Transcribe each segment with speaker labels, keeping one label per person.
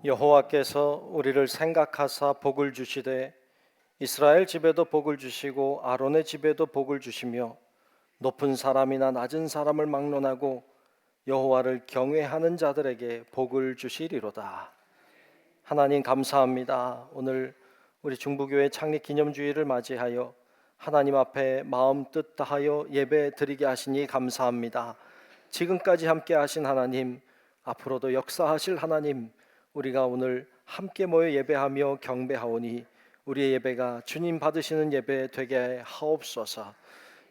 Speaker 1: 여호와께서 우리를 생각하사 복을 주시되 이스라엘 집에도 복을 주시고 아론의 집에도 복을 주시며 높은 사람이나 낮은 사람을 막론하고 여호와를 경외하는 자들에게 복을 주시리로다. 하나님 감사합니다. 오늘 우리 중부교회 창립 기념주일을 맞이하여 하나님 앞에 마음 뜻 다하여 예배 드리게 하시니 감사합니다. 지금까지 함께 하신 하나님, 앞으로도 역사하실 하나님, 우리가 오늘 함께 모여 예배하며 경배하오니 우리의 예배가 주님 받으시는 예배 되게 하옵소서.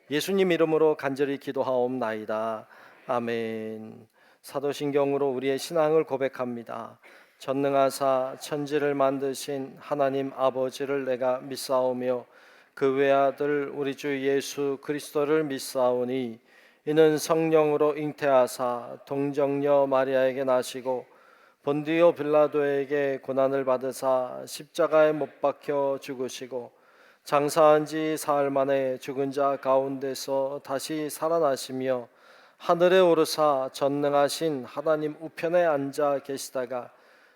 Speaker 1: 예수님 이름으로 간절히 기도하옵나이다. 아멘. 사도신경으로 우리의 신앙을 고백합니다. 전능하사 천지를 만드신 하나님 아버지를 내가 믿사오며 그 외아들 우리 주 예수 그리스도를 믿사오니 이는 성령으로 잉태하사 동정녀 마리아에게 나시고 본디오 빌라도에게 고난을 받으사 십자가에 못 박혀 죽으시고 장사한 지 사흘 만에 죽은 자 가운데서 다시 살아나시며 하늘에 오르사 전능하신 하나님 우편에 앉아 계시다가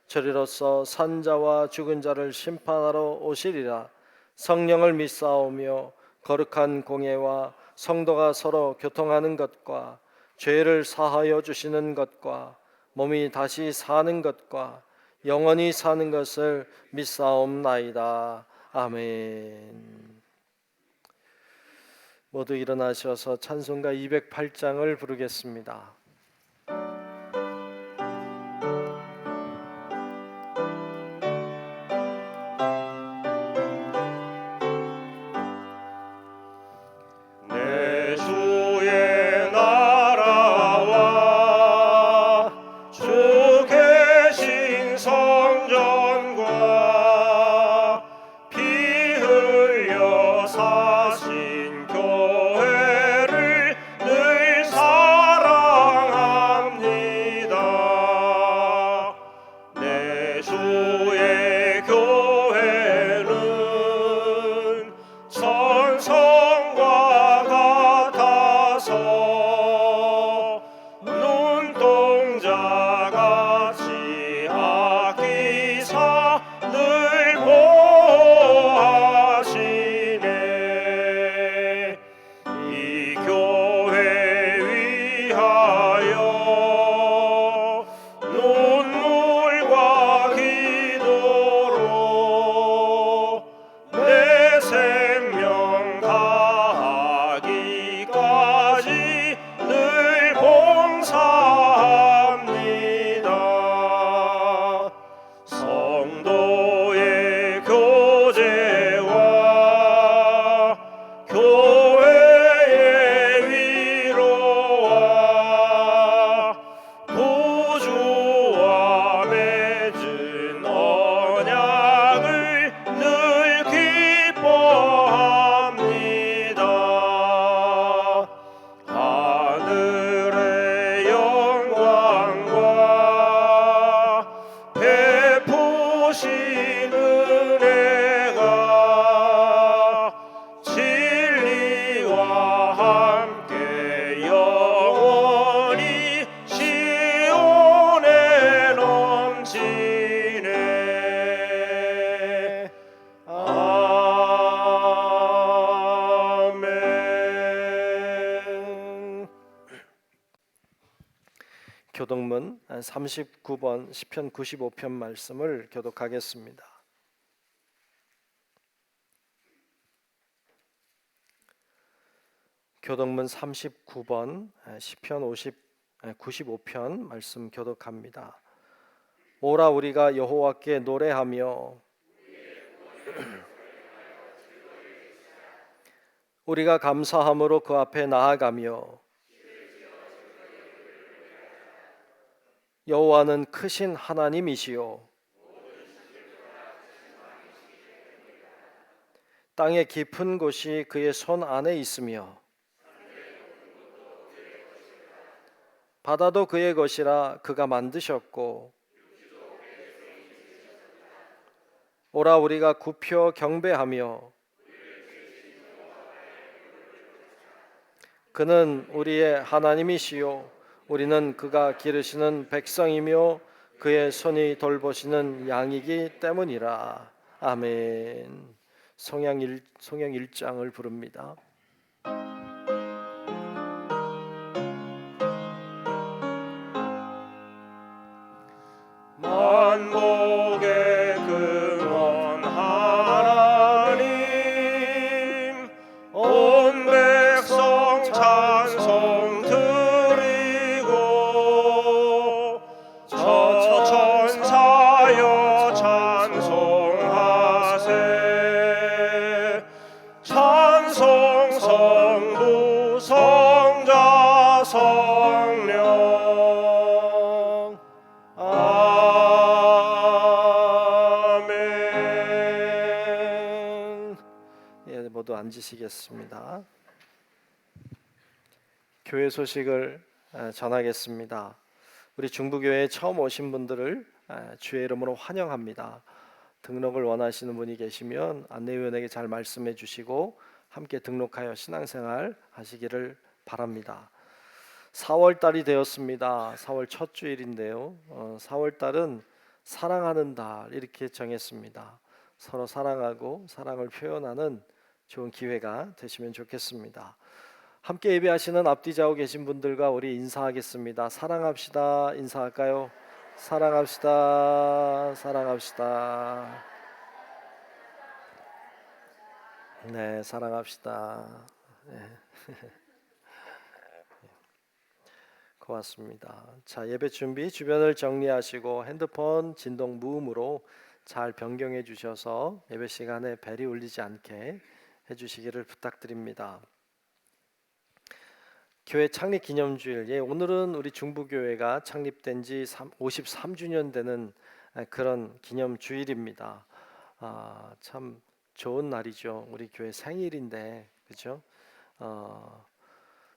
Speaker 1: 저리로서 산 자와 죽은 자를 심판하러 오시리라. 성령을 믿사오며 거룩한 공예와 성도가 서로 교통하는 것과 죄를 사하여 주시는 것과 몸이 다시 사는 것과 영원히 사는 것을 믿사옵나이다. 아멘. 모두 일어나셔서 찬송가 208장을 부르겠습니다. 교독문 39번 시편 95편 말씀을 교독하겠습니다. 교독문 39번 시편 95편 말씀 교독합니다. 오라 우리가 여호와께 노래하며 우리가 감사함으로 그 앞에 나아가며 여호와는 크신 하나님이시요 땅의 깊은 곳이 그의 손 안에 있으며 바다도 그의 것이라 그가 만드셨고 오라 우리가 굽혀 경배하며 그는 우리의 하나님이시요 우리는 그가 기르시는 백성이며 그의 손이 돌보시는 양이기 때문이라. 아멘. 성경 1장을 부릅니다.
Speaker 2: 만복의 근원 하나님, 온 백성 찬송 드리고 저 천사여 찬송하세. 찬송 성부 성자 성령. 아멘.
Speaker 1: 예, 모두 앉으시겠습니다. 교회 소식을 전하겠습니다. 우리 중부교회에 처음 오신 분들을 주의 이름으로 환영합니다. 등록을 원하시는 분이 계시면 안내위원에게 잘 말씀해 주시고 함께 등록하여 신앙생활 하시기를 바랍니다. 4월 달이 되었습니다. 4월 첫 주일인데요. 4월 달은 사랑하는 달 이렇게 정했습니다. 서로 사랑하고 사랑을 표현하는 좋은 기회가 되시면 좋겠습니다. 함께 예배하시는 앞뒤 좌우 계신 분들과 우리 인사하겠습니다. 사랑합시다. 인사할까요? 사랑합시다. 사랑합시다. 네, 사랑합시다. 네. 고맙습니다. 자, 예배 준비 주변을 정리하시고 핸드폰 진동 무음으로 잘 변경해 주셔서 예배 시간에 벨이 울리지 않게 해주시기를 부탁드립니다. 교회 창립 기념주일, 오늘은 우리 중부교회가 창립된 지 53주년 되는 그런 기념주일입니다. 참 좋은 날이죠. 우리 교회 생일인데, 그렇죠?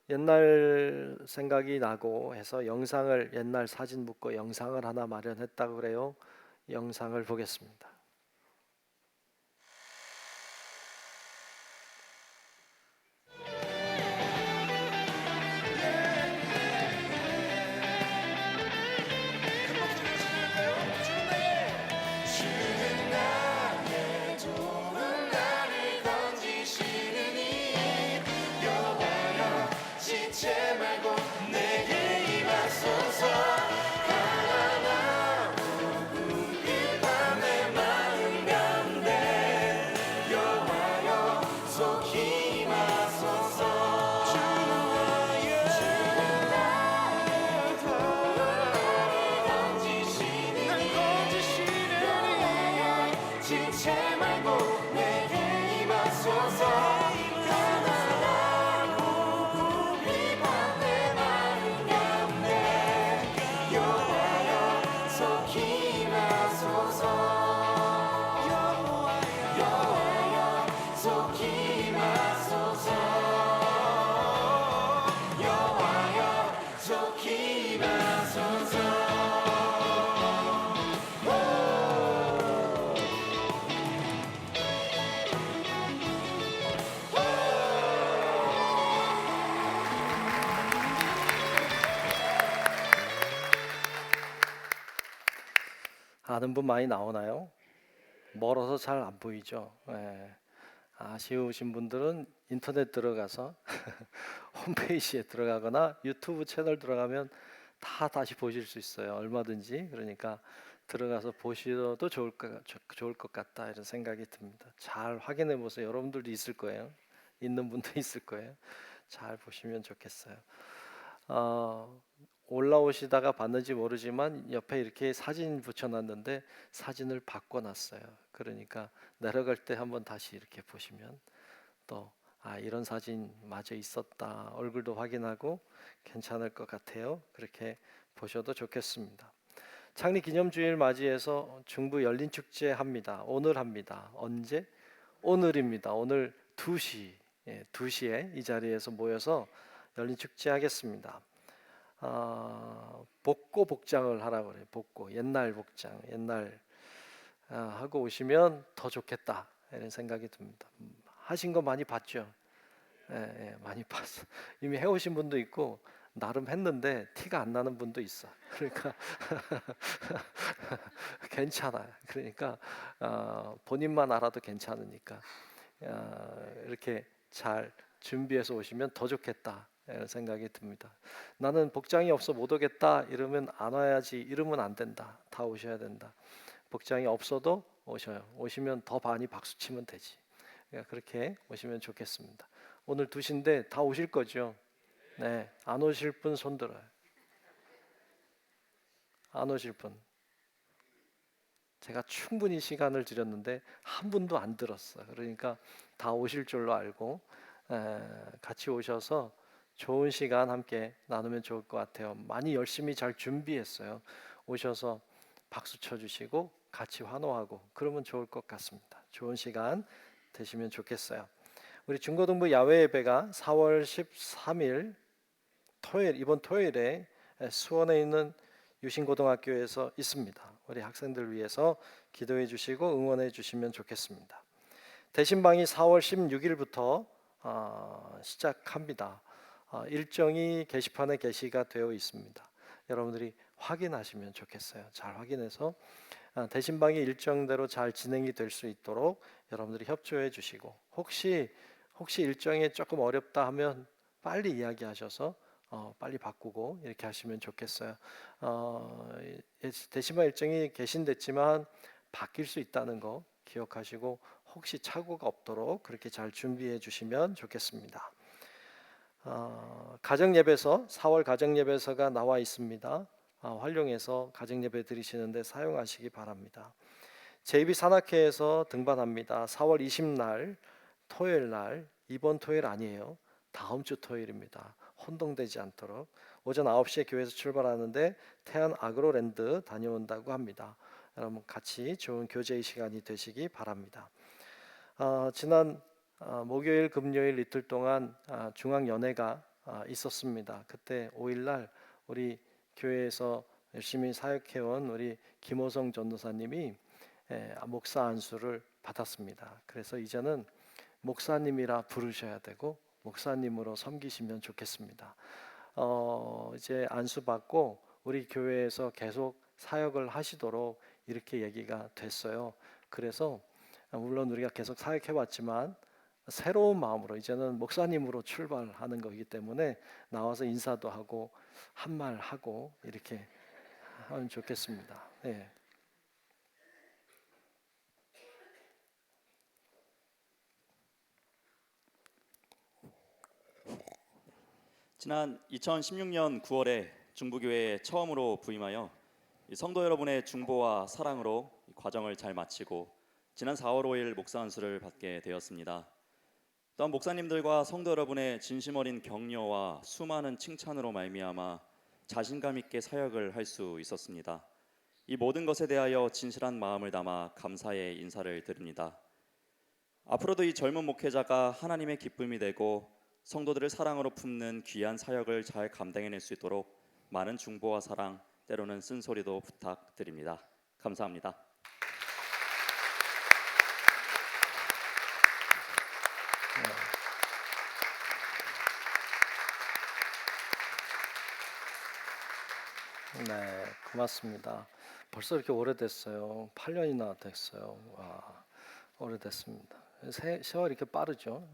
Speaker 1: 옛날 생각이 나고 해서 영상을, 옛날 사진 묻고 영상을 하나 마련했다고 그래요. 영상을 보겠습니다. 아는 분 많이 나오나요? 멀어서 잘 안 보이죠. 아쉬우신 분들은 인터넷 들어가서 홈페이지에 들어가거나 유튜브 채널 들어가면 다 다시 보실 수 있어요. 얼마든지. 그러니까 들어가서 보셔도 좋을 것 같다 이런 생각이 듭니다. 잘 확인해 보세요. 여러분들도 있을 거예요. 있는 분도 있을 거예요. 잘 보시면 좋겠어요. 올라오시다가 봤는지 모르지만 옆에 이렇게 사진 붙여놨는데 사진을 바꿔놨어요. 그러니까 내려갈 때 한번 다시 이렇게 보시면 또 이런 사진 마저 있었다. 얼굴도 확인하고 괜찮을 것 같아요. 그렇게 보셔도 좋겠습니다. 창립 기념주일 맞이해서 중부 열린 축제 합니다. 오늘 합니다. 언제? 오늘입니다. 오늘 2시, 2시에 이 자리에서 모여서 열린 축제 하겠습니다. 복고 복장을 하라고 그래요. 복고, 옛날 복장, 옛날 하고 오시면 더 좋겠다 이런 생각이 듭니다. 하신 거 많이 봤죠? 많이 봤어. 이미 해오신 분도 있고 나름 했는데 티가 안 나는 분도 있어. 그러니까 괜찮아요. 그러니까 본인만 알아도 괜찮으니까 이렇게 잘 준비해서 오시면 더 좋겠다 이런 생각이 듭니다. 나는 복장이 없어 못 오겠다 이러면 안 와야지, 이러면 안 된다. 다 오셔야 된다. 복장이 없어도 오셔요. 오시면 더 많이 박수 치면 되지. 그러니까 그렇게 오시면 좋겠습니다. 오늘 2시인데 다 오실 거죠? 네, 안 오실 분 손 들어요. 안 오실 분. 제가 충분히 시간을 드렸는데 한 분도 안 들었어요. 그러니까 다 오실 줄로 알고 같이 오셔서 좋은 시간 함께 나누면 좋을 것 같아요. 많이 열심히 잘 준비했어요. 오셔서 박수 쳐주시고 같이 환호하고 그러면 좋을 것 같습니다. 좋은 시간 되시면 좋겠어요. 우리 중고등부 야외 예배가 4월 13일 토요일, 이번 토요일에 수원에 있는 유신고등학교에서 있습니다. 우리 학생들 위해서 기도해 주시고 응원해 주시면 좋겠습니다. 대신방이 4월 16일부터 시작합니다. 일정이 게시판에 게시가 되어 있습니다. 여러분들이 확인하시면 좋겠어요. 잘 확인해서 대신방이 일정대로 잘 진행이 될 수 있도록 여러분들이 협조해 주시고 혹시 일정이 조금 어렵다 하면 빨리 이야기하셔서 빨리 바꾸고 이렇게 하시면 좋겠어요. 대신방 일정이 개신됐지만 바뀔 수 있다는 거 기억하시고 혹시 착오가 없도록 그렇게 잘 준비해 주시면 좋겠습니다. 가정예배서 4월 가정예배서가 나와 있습니다. 활용해서 가정예배 드리시는데 사용하시기 바랍니다. JB 산악회에서 등반합니다. 4월 20날 토요일 날, 이번 토요일 아니에요. 다음 주 토요일입니다. 혼동되지 않도록 오전 9시에 교회에서 출발하는데 태안 아그로랜드 다녀온다고 합니다. 여러분 같이 좋은 교제의 시간이 되시기 바랍니다. 지난 목요일 금요일 이틀 동안 중앙연회가 있었습니다. 그때 5일날 우리 교회에서 열심히 사역해온 우리 김호성 전도사님이 목사 안수를 받았습니다. 그래서 이제는 목사님이라 부르셔야 되고 목사님으로 섬기시면 좋겠습니다. 이제 안수 받고 우리 교회에서 계속 사역을 하시도록 이렇게 얘기가 됐어요. 그래서 물론 우리가 계속 사역해 왔지만 새로운 마음으로 이제는 목사님으로 출발하는 거기 때문에 나와서 인사도 하고 한 말 하고 이렇게 하면 좋겠습니다. 네.
Speaker 3: 지난 2016년 9월에 중부교회에 처음으로 부임하여 성도 여러분의 중보와 사랑으로 과정을 잘 마치고 지난 4월 5일 목사 안수를 받게 되었습니다. 또한 목사님들과 성도 여러분의 진심 어린 격려와 수많은 칭찬으로 말미암아 자신감 있게 사역을 할 수 있었습니다. 이 모든 것에 대하여 진실한 마음을 담아 감사의 인사를 드립니다. 앞으로도 이 젊은 목회자가 하나님의 기쁨이 되고 성도들을 사랑으로 품는 귀한 사역을 잘 감당해낼 수 있도록 많은 중보와 사랑, 때로는 쓴소리도 부탁드립니다. 감사합니다.
Speaker 1: 네, 고맙습니다. 벌써 이렇게 오래됐어요. 8년이나 됐어요. 와, 오래됐습니다. 세월 이렇게 빠르죠.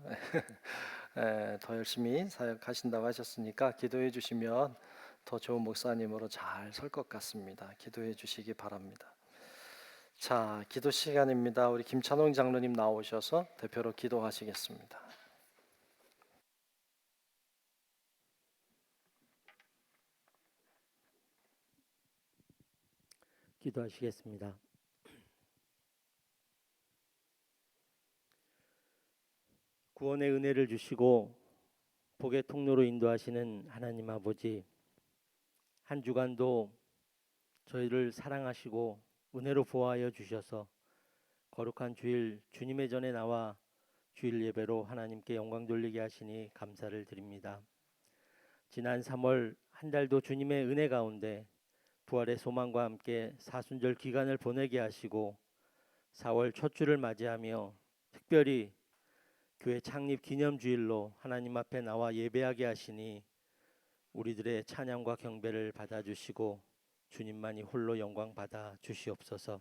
Speaker 1: 더 열심히 사역하신다고 하셨으니까 기도해 주시면 더 좋은 목사님으로 잘 설 것 같습니다. 기도해 주시기 바랍니다. 자, 기도 시간입니다. 우리 김찬홍 장로님 나오셔서 대표로 기도하시겠습니다.
Speaker 4: 기도하시겠습니다. 구원의 은혜를 주시고 복의 통로로 인도하시는 하나님 아버지, 한 주간도 저희를 사랑하시고 은혜로 보호하여 주셔서 거룩한 주일 주님의 전에 나와 주일 예배로 하나님께 영광 돌리게 하시니 감사를 드립니다. 지난 3월 한 달도 주님의 은혜 가운데 부활의 소망과 함께 사순절 기간을 보내게 하시고 4월 첫 주를 맞이하며 특별히 교회 창립 기념주일로 하나님 앞에 나와 예배하게 하시니 우리들의 찬양과 경배를 받아주시고 주님만이 홀로 영광 받아 주시옵소서.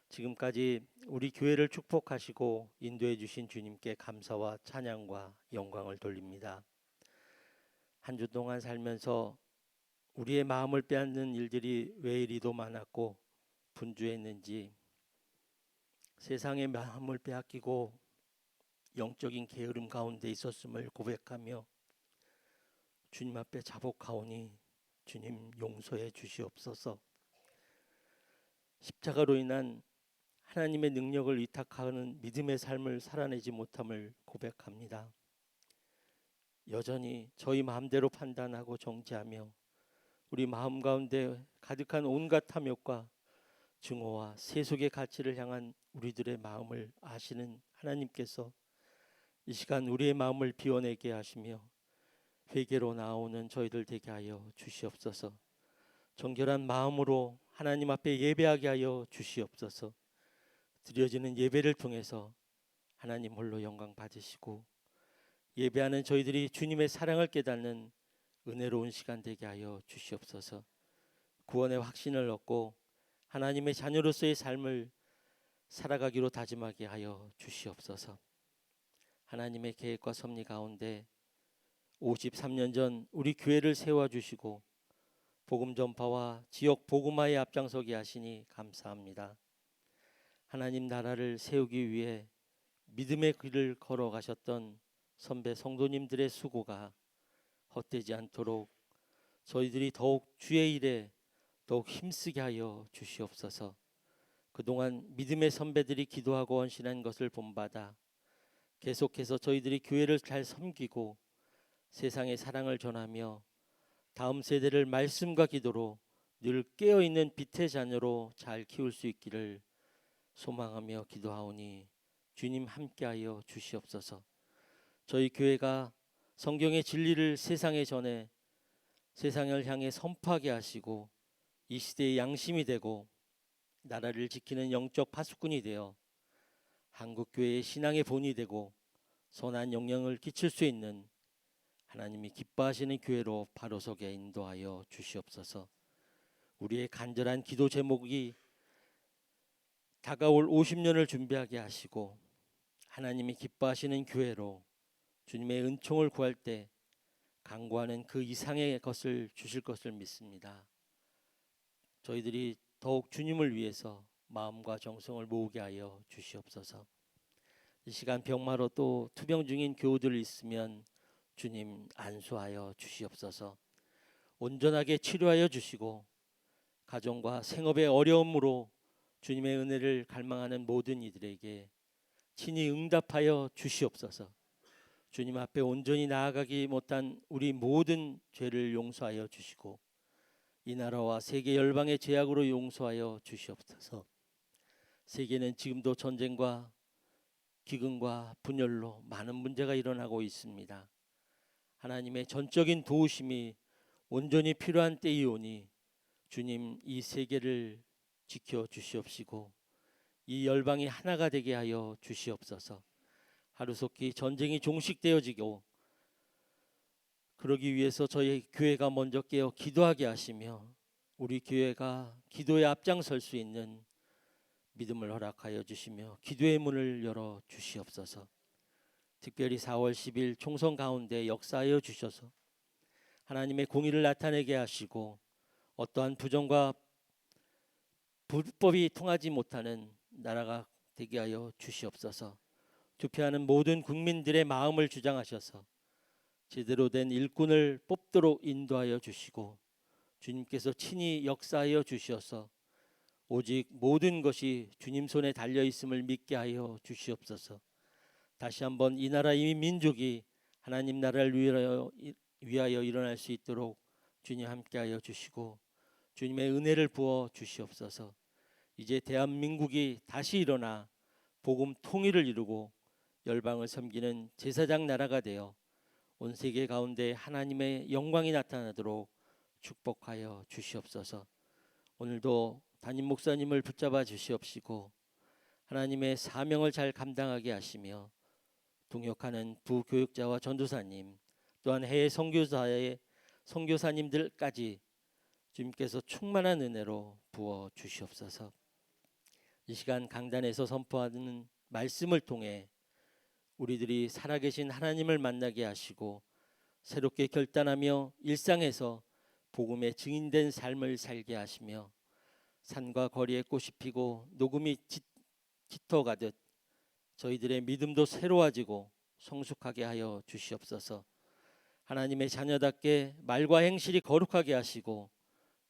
Speaker 4: 지금까지 우리 교회를 축복하시고 인도해 주신 주님께 감사와 찬양과 영광을 돌립니다. 한 주 동안 살면서 우리의 마음을 빼앗는 일들이 왜 이리도 많았고 분주했는지, 세상의 마음을 빼앗기고 영적인 게으름 가운데 있었음을 고백하며 주님 앞에 자복하오니 주님 용서해 주시옵소서. 십자가로 인한 하나님의 능력을 위탁하는 믿음의 삶을 살아내지 못함을 고백합니다. 여전히 저희 마음대로 판단하고 정죄하며 우리 마음 가운데 가득한 온갖 탐욕과 증오와 세속의 가치를 향한 우리들의 마음을 아시는 하나님께서 이 시간 우리의 마음을 비워내게 하시며 회개로 나오는 저희들 되게 하여 주시옵소서. 정결한 마음으로 하나님 앞에 예배하게 하여 주시옵소서. 드려지는 예배를 통해서 하나님 홀로 영광 받으시고 예배하는 저희들이 주님의 사랑을 깨닫는 은혜로운 시간 되게 하여 주시옵소서. 구원의 확신을 얻고 하나님의 자녀로서의 삶을 살아가기로 다짐하게 하여 주시옵소서. 하나님의 계획과 섭리 가운데 53년 전 우리 교회를 세워주시고 복음 전파와 지역 복음화에 앞장서게 하시니 감사합니다. 하나님 나라를 세우기 위해 믿음의 길을 걸어가셨던 선배 성도님들의 수고가 헛되지 않도록 저희들이 더욱 주의 일에 더욱 힘쓰게 하여 주시옵소서. 그동안 믿음의 선배들이 기도하고 헌신한 것을 본받아 계속해서 저희들이 교회를 잘 섬기고 세상의 사랑을 전하며 다음 세대를 말씀과 기도로 늘 깨어있는 빛의 자녀로 잘 키울 수 있기를 소망하며 기도하오니 주님 함께하여 주시옵소서. 저희 교회가 성경의 진리를 세상에 전해 세상을 향해 선포하게 하시고 이 시대의 양심이 되고 나라를 지키는 영적 파수꾼이 되어 한국교회의 신앙의 본이 되고 선한 영향을 끼칠 수 있는 하나님이 기뻐하시는 교회로 바로 서게 인도하여 주시옵소서. 우리의 간절한 기도 제목이 다가올 50년을 준비하게 하시고 하나님이 기뻐하시는 교회로 주님의 은총을 구할 때 간구하는 그 이상의 것을 주실 것을 믿습니다. 저희들이 더욱 주님을 위해서 마음과 정성을 모으게 하여 주시옵소서. 이 시간 병마로 또 투병 중인 교우들 있으면 주님 안수하여 주시옵소서. 온전하게 치료하여 주시고 가정과 생업의 어려움으로 주님의 은혜를 갈망하는 모든 이들에게 친히 응답하여 주시옵소서. 주님 앞에 온전히 나아가기 못한 우리 모든 죄를 용서하여 주시고 이 나라와 세계 열방의 죄악으로 용서하여 주시옵소서. 세계는 지금도 전쟁과 기근과 분열로 많은 문제가 일어나고 있습니다. 하나님의 전적인 도우심이 온전히 필요한 때이오니 주님 이 세계를 지켜 주시옵시고 이 열방이 하나가 되게 하여 주시옵소서. 하루속히 전쟁이 종식되어지고 그러기 위해서 저희 교회가 먼저 깨어 기도하게 하시며 우리 교회가 기도에 앞장설 수 있는 믿음을 허락하여 주시며 기도의 문을 열어 주시옵소서. 특별히 4월 10일 총선 가운데 역사하여 주셔서 하나님의 공의를 나타내게 하시고 어떠한 부정과 불법이 통하지 못하는 나라가 되게 하여 주시옵소서. 투표하는 모든 국민들의 마음을 주장하셔서 제대로 된 일꾼을 뽑도록 인도하여 주시고 주님께서 친히 역사하여 주셔서 오직 모든 것이 주님 손에 달려 있음을 믿게 하여 주시옵소서. 다시 한번 이 나라 이 민족이 하나님 나라를 위하여 일어날 수 있도록 주님 함께하여 주시고 주님의 은혜를 부어 주시옵소서. 이제 대한민국이 다시 일어나 복음 통일을 이루고 열방을 섬기는 제사장 나라가 되어 온 세계 가운데 하나님의 영광이 나타나도록 축복하여 주시옵소서. 오늘도 담임 목사님을 붙잡아 주시옵시고 하나님의 사명을 잘 감당하게 하시며 동역하는 부교육자와 전도사님 또한 해외 선교사의 선교사님들까지 주님께서 충만한 은혜로 부어 주시옵소서. 이 시간 강단에서 선포하는 말씀을 통해 우리들이 살아계신 하나님을 만나게 하시고 새롭게 결단하며 일상에서 복음의 증인된 삶을 살게 하시며 산과 거리에 꽃이 피고 녹음이 짙어가듯 저희들의 믿음도 새로워지고 성숙하게 하여 주시옵소서. 하나님의 자녀답게 말과 행실이 거룩하게 하시고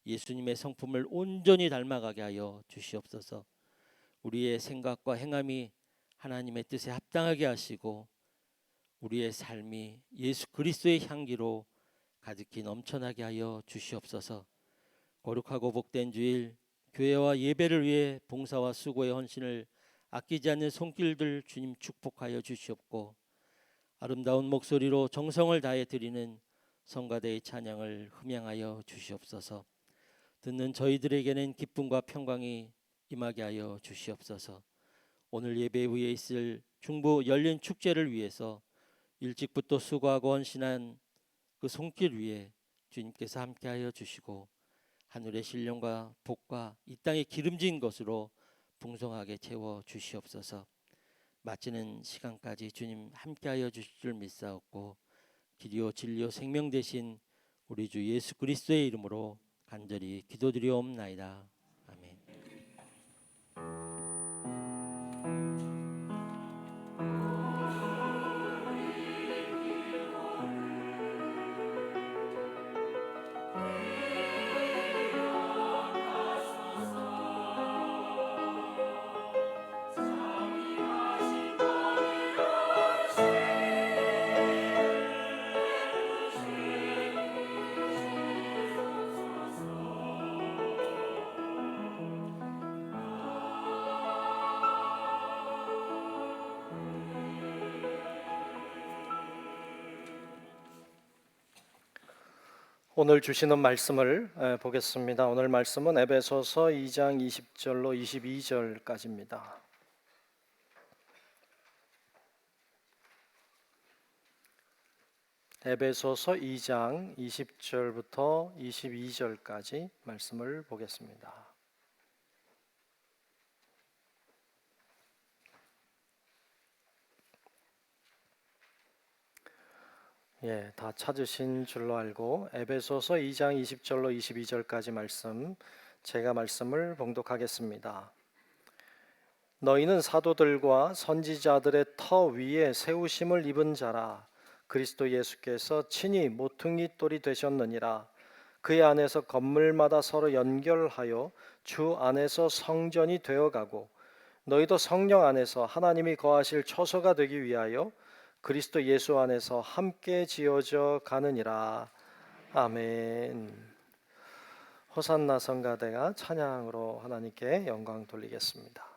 Speaker 4: 예수님의 성품을 온전히 닮아가게 하여 주시옵소서. 우리의 생각과 행함이 하나님의 뜻에 합당하게 하시고 우리의 삶이 예수 그리스도의 향기로 가득히 넘쳐나게 하여 주시옵소서. 거룩하고 복된 주일, 교회와 예배를 위해 봉사와 수고의 헌신을 아끼지 않는 손길들 주님 축복하여 주시옵고 아름다운 목소리로 정성을 다해 드리는 성가대의 찬양을 흠양하여 주시옵소서. 듣는 저희들에게는 기쁨과 평강이 임하게 하여 주시옵소서. 오늘 예배 후에 있을 중부 열린 축제를 위해서 일찍부터 수고하고 헌신한 그 손길 위에 주님께서 함께하여 주시고 하늘의 신령과 복과 이 땅의 기름진 것으로 풍성하게 채워 주시옵소서. 마치는 시간까지 주님 함께하여 주실 줄 믿사옵고 길이요 진리요 생명 되신 우리 주 예수 그리스도의 이름으로 간절히 기도드리옵나이다. 아멘.
Speaker 1: 오늘 주시는 말씀을 보겠습니다. 오늘 말씀은 에베소서 2장 20절로 22절까지입니다. 에베소서 2장 20절부터 22절까지 말씀을 보겠습니다. 다 찾으신 줄로 알고 에베소서 2장 20절로 22절까지 말씀, 제가 말씀을 봉독하겠습니다. 너희는 사도들과 선지자들의 터 위에 세우심을 입은 자라. 그리스도 예수께서 친히 모퉁이 돌이 되셨느니라. 그의 안에서 건물마다 서로 연결하여 주 안에서 성전이 되어가고 너희도 성령 안에서 하나님이 거하실 처소가 되기 위하여 그리스도 예수 안에서 함께 지어져 가느니라. 아멘. 호산나 성가대가 찬양으로 하나님께 영광 돌리겠습니다.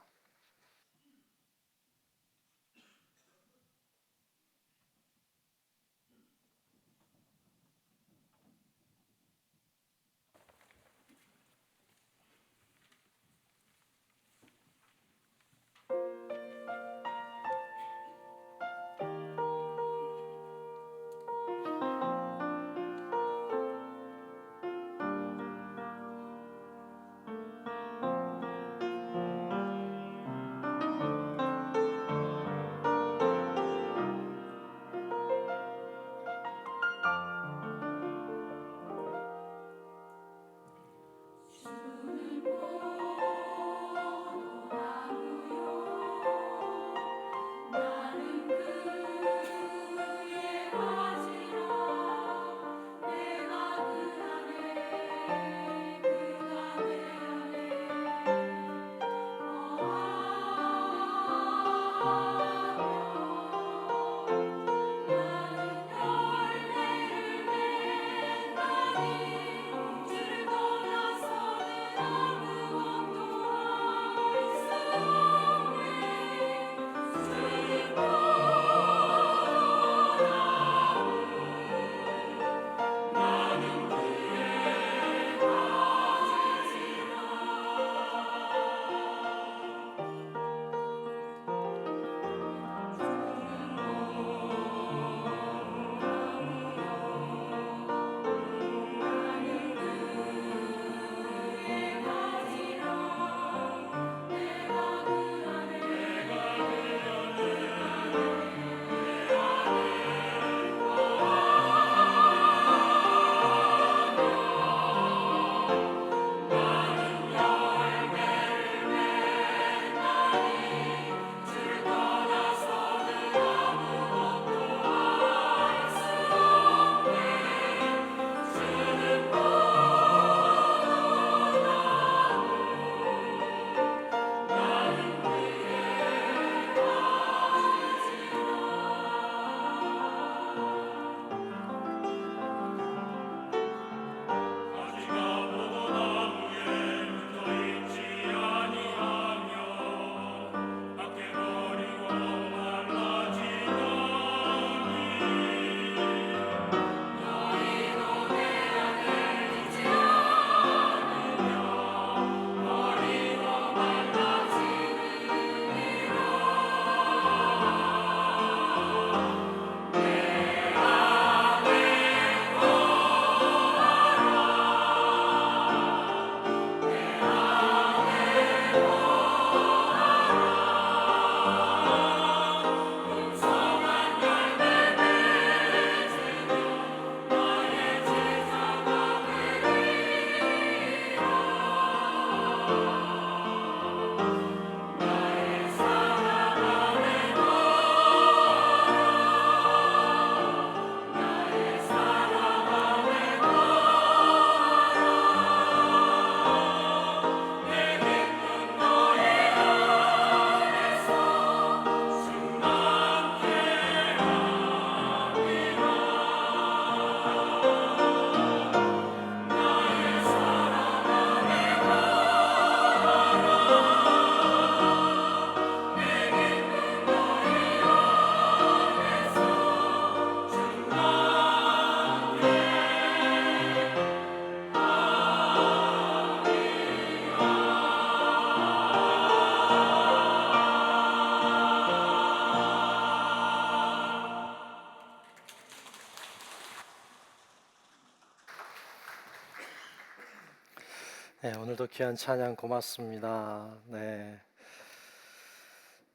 Speaker 1: 네, 오늘도 귀한 찬양 고맙습니다. 네.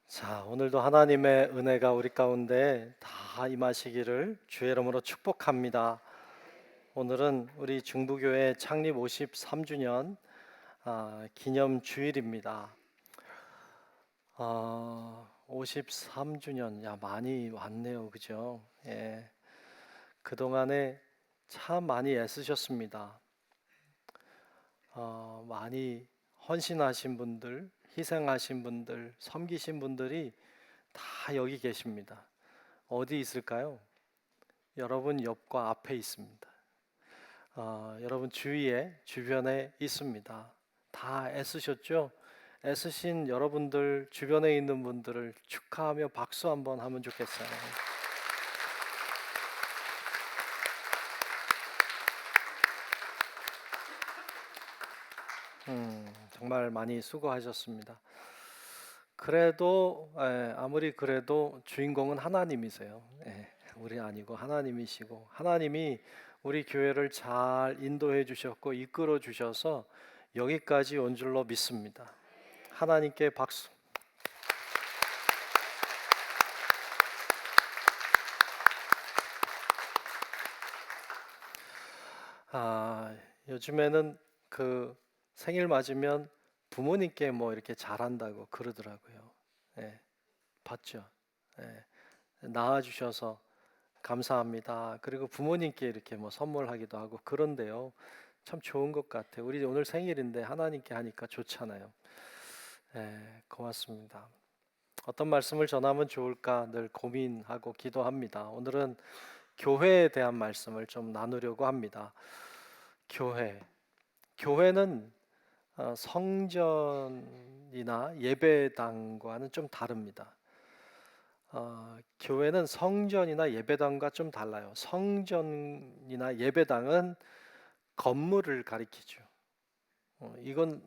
Speaker 1: 자, 오늘도 하나님의 은혜가 우리 가운데 다 임하시기를 주의 이름으로 축복합니다. 오늘은 우리 중부교회 창립 53주년 기념 주일입니다. 53주년, 야 많이 왔네요, 그죠? 예. 그동안에 참 많이 애쓰셨습니다. 많이 헌신하신 분들, 희생하신 분들, 섬기신 분들이 다 여기 계십니다. 어디 있을까요? 여러분 옆과 앞에 있습니다. 여러분 주변에 있습니다. 다 애쓰셨죠? 애쓰신 여러분들, 주변에 있는 분들을 축하하며 박수 한번 하면 좋겠어요. 정말 많이 수고하셨습니다. 그래도 아무리 그래도 주인공은 하나님이세요. 우리 아니고 하나님이시고, 하나님이 우리 교회를 잘 인도해 주셨고 이끌어 주셔서 여기까지 온 줄로 믿습니다. 하나님께 박수. 요즘에는 그 생일 맞으면 부모님께 뭐 이렇게 잘한다고 그러더라고요. 봤죠? 낳아주셔서 감사합니다. 그리고 부모님께 이렇게 뭐 선물하기도 하고 그런데요. 참 좋은 것 같아요. 우리 오늘 생일인데 하나님께 하니까 좋잖아요. 고맙습니다. 어떤 말씀을 전하면 좋을까 늘 고민하고 기도합니다. 오늘은 교회에 대한 말씀을 좀 나누려고 합니다. 교회는 성전이나 예배당과는 좀 다릅니다. 교회는 성전이나 예배당과 좀 달라요. 성전이나 예배당은 건물을 가리키죠. 이건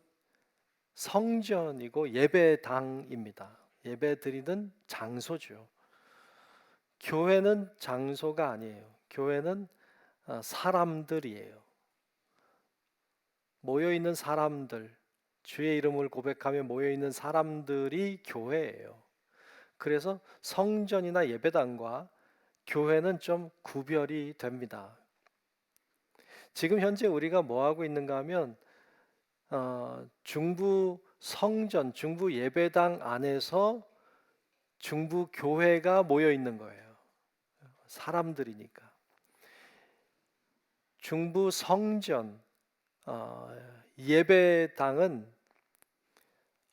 Speaker 1: 성전이고 예배당입니다. 예배드리는 장소죠. 교회는 장소가 아니에요. 교회는 사람들이에요. 모여있는 사람들, 주의 이름을 고백하며 모여있는 사람들이 교회예요. 그래서 성전이나 예배당과 교회는 좀 구별이 됩니다. 지금 현재 우리가 뭐 하고 있는가 하면 중부 성전, 중부 예배당 안에서 중부 교회가 모여 있는 거예요. 사람들이니까. 중부 성전, 예배당은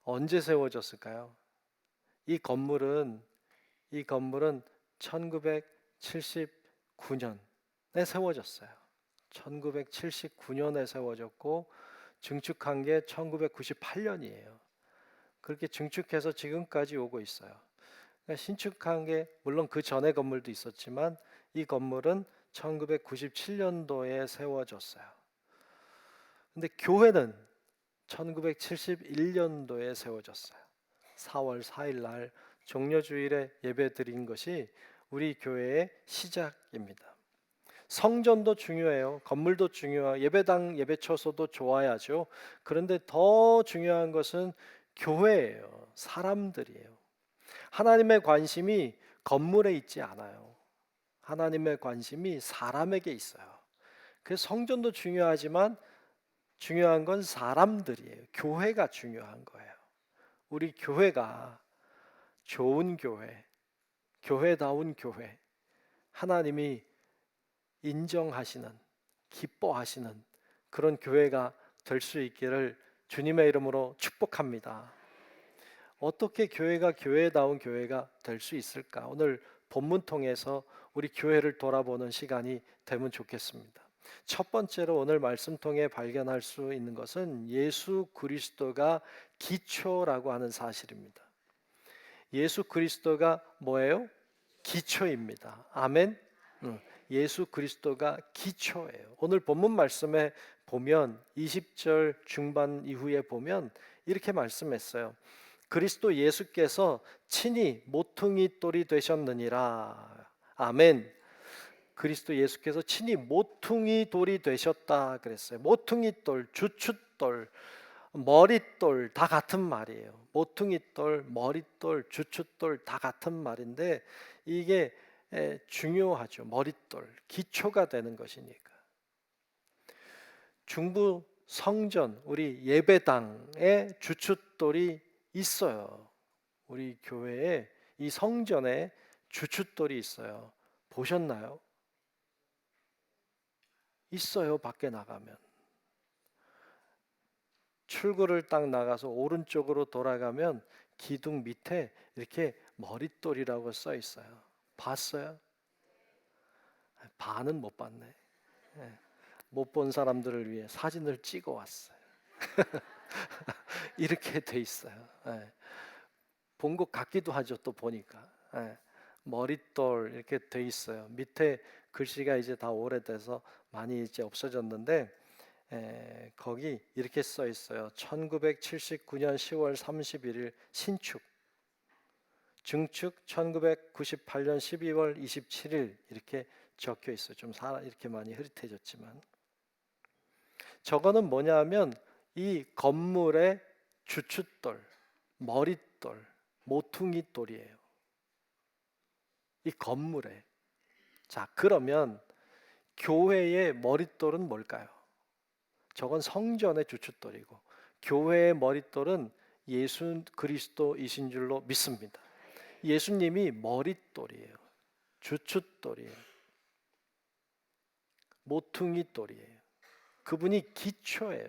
Speaker 1: 언제 세워졌을까요? 이 건물은 1979년에 세워졌어요. 1979년에 세워졌고 증축한 게 1998년이에요. 그렇게 증축해서 지금까지 오고 있어요. 그러니까 신축한 게 물론 그 전에 건물도 있었지만 이 건물은 1997년도에 세워졌어요. 근데 교회는 1971년도에 세워졌어요. 4월 4일 날 종려주일에 예배 드린 것이 우리 교회의 시작입니다. 성전도 중요해요. 건물도 중요해요. 예배당, 예배처소도 좋아야죠. 그런데 더 중요한 것은 교회예요. 사람들이에요. 하나님의 관심이 건물에 있지 않아요. 하나님의 관심이 사람에게 있어요. 그래서 성전도 중요하지만 중요한 건 사람들이에요. 교회가 중요한 거예요. 우리 교회가 좋은 교회, 교회다운 교회, 하나님이 인정하시는, 기뻐하시는 그런 교회가 될 수 있기를 주님의 이름으로 축복합니다. 어떻게 교회가 교회다운 교회가 될 수 있을까? 오늘 본문 통해서 우리 교회를 돌아보는 시간이 되면 좋겠습니다. 첫 번째로 오늘 말씀 통해 발견할 수 있는 것은 예수 그리스도가 기초라고 하는 사실입니다. 예수 그리스도가 뭐예요? 기초입니다. 아멘. 예수 그리스도가 기초예요. 오늘 본문 말씀에 보면 20절 중반 이후에 보면 이렇게 말씀했어요. 그리스도 예수께서 친히 모퉁이 돌이 되셨느니라. 아멘. 그리스도 예수께서 친히 모퉁이 돌이 되셨다 그랬어요. 모퉁이 돌, 주춧돌, 머릿돌 다 같은 말이에요. 모퉁이돌, 머릿돌, 주춧돌 다 같은 말인데 이게 중요하죠. 머릿돌, 기초가 되는 것이니까. 중부 성전, 우리 예배당에 주춧돌이 있어요. 우리 교회에 이 성전에 주춧돌이 있어요. 보셨나요? 있어요. 밖에 나가면. 출구를 딱 나가서 오른쪽으로 돌아가면 기둥 밑에 이렇게 머릿돌이라고 써 있어요. 봤어요? 반은 못 봤네. 못 본 사람들을 위해 사진을 찍어 왔어요. 이렇게 돼 있어요. 본 것 같기도 하죠. 또 보니까 머릿돌 이렇게 돼 있어요. 밑에 글씨가 이제 다 오래돼서 많이 이제 없어졌는데 거기 이렇게 써 있어요. 1979년 10월 31일 신축, 증축 1998년 12월 27일 이렇게 적혀 있어요. 좀 이렇게 많이 흐릿해졌지만 저거는 뭐냐면 이 건물의 주춧돌, 머릿돌, 모퉁이돌이에요. 이 건물에. 자, 그러면 교회의 머릿돌은 뭘까요? 저건 성전의 주춧돌이고 교회의 머릿돌은 예수 그리스도이신 줄로 믿습니다. 예수님이 머릿돌이에요. 주춧돌이에요. 모퉁이돌이에요. 그분이 기초예요.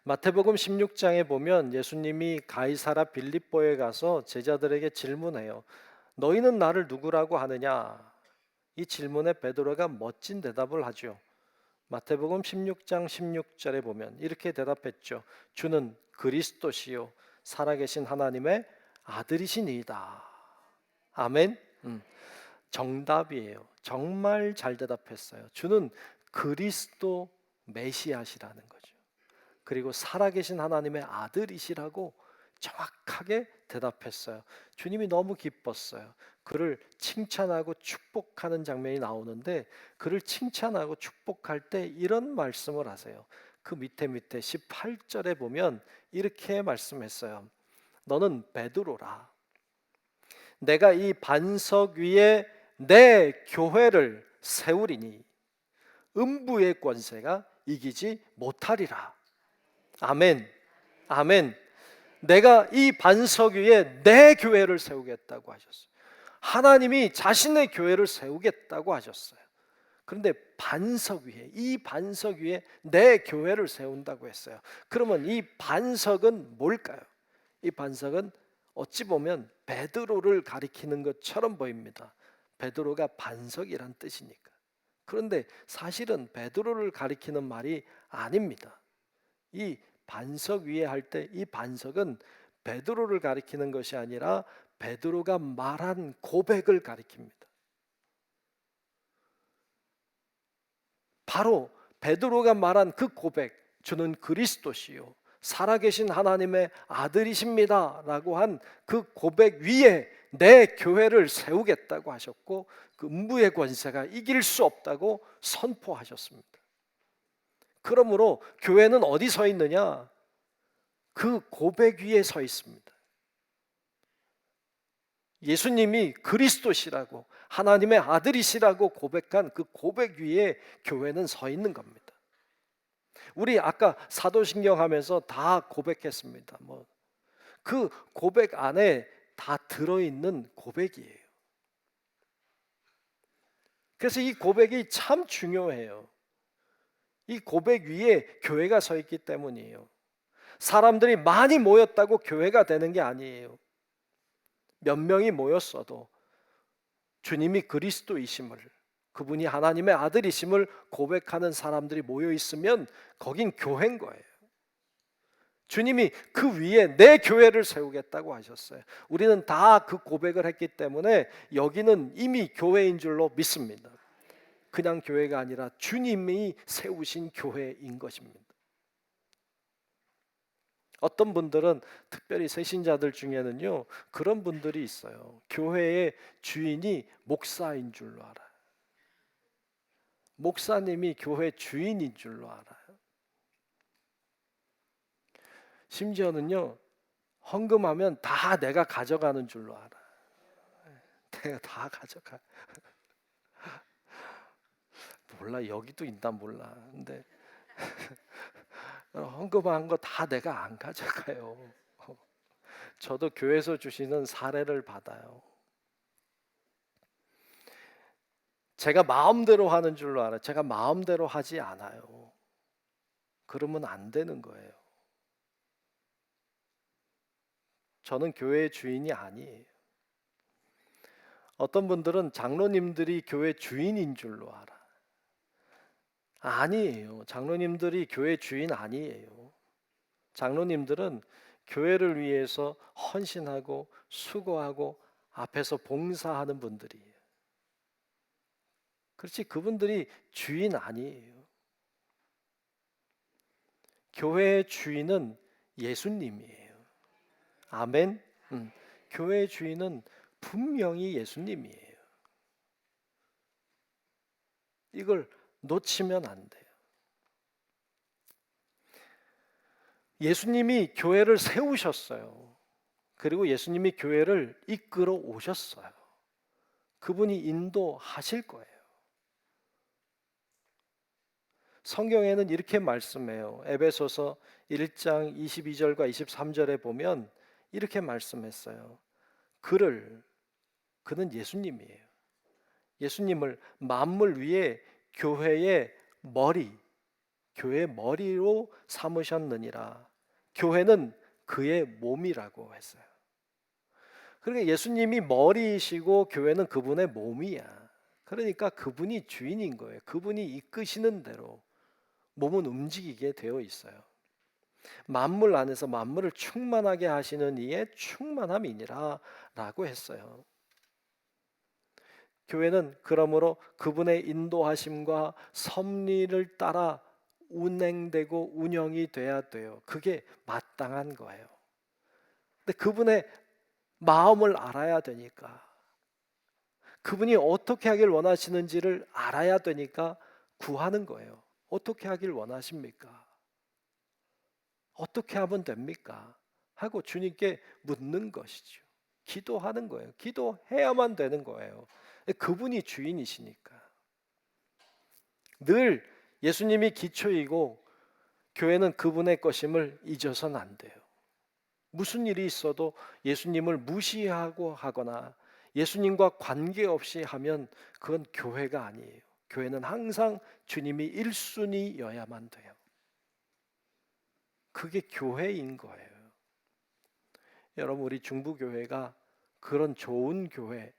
Speaker 1: 마태복음 16장에 보면 예수님이 가이사라 빌립보에 가서 제자들에게 질문해요. 너희는 나를 누구라고 하느냐? 이 질문에 베드로가 멋진 대답을 하죠. 마태복음 16장 16절에 보면 이렇게 대답했죠. 주는 그리스도시요 살아계신 하나님의 아들이시니이다. 아멘. 정답이에요. 정말 잘 대답했어요. 주는 그리스도 메시아시라는 거죠. 그리고 살아계신 하나님의 아들이시라고 정확하게 대답했어요. 주님이 너무 기뻤어요. 그를 칭찬하고 축복하는 장면이 나오는데 그를 칭찬하고 축복할 때 이런 말씀을 하세요. 그 밑에 18절에 보면 이렇게 말씀했어요. 너는 베드로라. 내가 이 반석 위에 내 교회를 세우리니 음부의 권세가 이기지 못하리라. 아멘. 아멘. 내가 이 반석 위에 내 교회를 세우겠다고 하셨어요. 하나님이 자신의 교회를 세우겠다고 하셨어요. 그런데 반석 위에, 이 반석 위에 내 교회를 세운다고 했어요. 그러면 이 반석은 뭘까요? 이 반석은 어찌 보면 베드로를 가리키는 것처럼 보입니다. 베드로가 반석이란 뜻이니까. 그런데 사실은 베드로를 가리키는 말이 아닙니다. 이 반석 위에 할 때 이 반석은 베드로를 가리키는 것이 아니라 베드로가 말한 고백을 가리킵니다. 바로 베드로가 말한 그 고백, 주는 그리스도시요 살아계신 하나님의 아들이십니다 라고 한 그 고백 위에 내 교회를 세우겠다고 하셨고 그 음부의 권세가 이길 수 없다고 선포하셨습니다. 그러므로 교회는 어디 서 있느냐? 그 고백 위에 서 있습니다. 예수님이 그리스도시라고 하나님의 아들이시라고 고백한 그 고백 위에 교회는 서 있는 겁니다. 우리 아까 사도신경 하면서 다 고백했습니다. 그 고백 안에 다 들어있는 고백이에요. 그래서 이 고백이 참 중요해요. 이 고백 위에 교회가 서 있기 때문이에요. 사람들이 많이 모였다고 교회가 되는 게 아니에요. 몇 명이 모였어도 주님이 그리스도이심을, 그분이 하나님의 아들이심을 고백하는 사람들이 모여 있으면 거긴 교회인 거예요. 주님이 그 위에 내 교회를 세우겠다고 하셨어요. 우리는 다 그 고백을 했기 때문에 여기는 이미 교회인 줄로 믿습니다. 그냥 교회가 아니라 주님이 세우신 교회인 것입니다. 어떤 분들은 특별히 새신자들 중에는요 그런 분들이 있어요. 교회의 주인이 목사인 줄로 알아요. 목사님이 교회 주인인 줄로 알아요. 심지어는요, 헌금하면 다 내가 가져가는 줄로 알아. 내가 다 가져가. 몰라, 여기도 있나 몰라. 근데 헌금한 거 다 내가 안 가져가요. 저도 교회에서 주시는 사례를 받아요. 제가 마음대로 하는 줄로 알아요. 제가 마음대로 하지 않아요. 그러면 안 되는 거예요. 저는 교회의 주인이 아니에요. 어떤 분들은 장로님들이 교회 주인인 줄로 알아. 아니에요. 장로님들이 교회 주인 아니에요. 장로님들은 교회를 위해서 헌신하고 수고하고 앞에서 봉사하는 분들이에요. 그렇지, 그분들이 주인 아니에요. 교회의 주인은 예수님이에요. 아멘. 교회의 주인은 분명히 예수님이에요. 이걸 놓치면 안 돼요. 예수님이 교회를 세우셨어요. 그리고 예수님이 교회를 이끌어 오셨어요. 그분이 인도하실 거예요. 성경에는 이렇게 말씀해요. 에베소서 1장 22절과 23절에 보면 이렇게 말씀했어요. 그는 예수님이에요. 예수님을 만물 위에 교회의 머리로 삼으셨느니라. 교회는 그의 몸이라고 했어요. 그러니까 예수님이 머리이시고 교회는 그분의 몸이야. 그러니까 그분이 주인인 거예요. 그분이 이끄시는 대로 몸은 움직이게 되어 있어요. 만물 안에서 만물을 충만하게 하시는 이의 충만함이니라 라고 했어요. 교회는 그러므로 그분의 인도하심과 섭리를 따라 운행되고 운영이 돼야 돼요. 그게 마땅한 거예요. 근데 그분의 마음을 알아야 되니까, 그분이 어떻게 하길 원하시는지를 알아야 되니까 구하는 거예요. 어떻게 하길 원하십니까? 어떻게 하면 됩니까? 하고 주님께 묻는 것이죠. 기도하는 거예요. 기도해야만 되는 거예요. 그분이 주인이시니까. 늘 예수님이 기초이고 교회는 그분의 것임을 잊어서는 안 돼요. 무슨 일이 있어도 예수님을 무시하고 하거나 예수님과 관계없이 하면 그건 교회가 아니에요. 교회는 항상 주님이 1순위여야만 돼요. 그게 교회인 거예요. 여러분, 우리 중부교회가 그런 좋은 교회,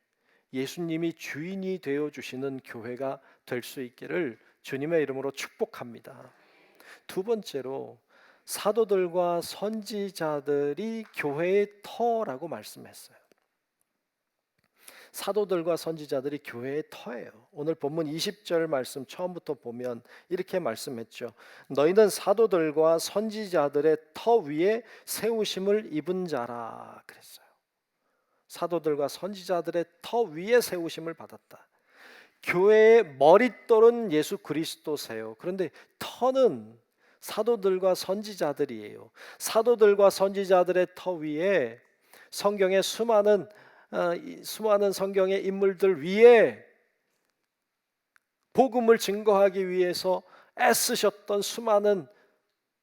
Speaker 1: 예수님이 주인이 되어 주시는 교회가 될 수 있기를 주님의 이름으로 축복합니다. 두 번째로, 사도들과 선지자들이 교회의 터라고 말씀했어요. 사도들과 선지자들이 교회의 터예요. 오늘 본문 20절 말씀 처음부터 보면 이렇게 말씀했죠. 너희는 사도들과 선지자들의 터 위에 세우심을 입은 자라 그랬어요. 사도들과 선지자들의 터 위에 세우심을 받았다. 교회의 머릿돌은 예수 그리스도세요. 그런데 터는 사도들과 선지자들이에요. 사도들과 선지자들의 터 위에 성경의 수많은 성경의 인물들 위에 복음을 증거하기 위해서 애쓰셨던 수많은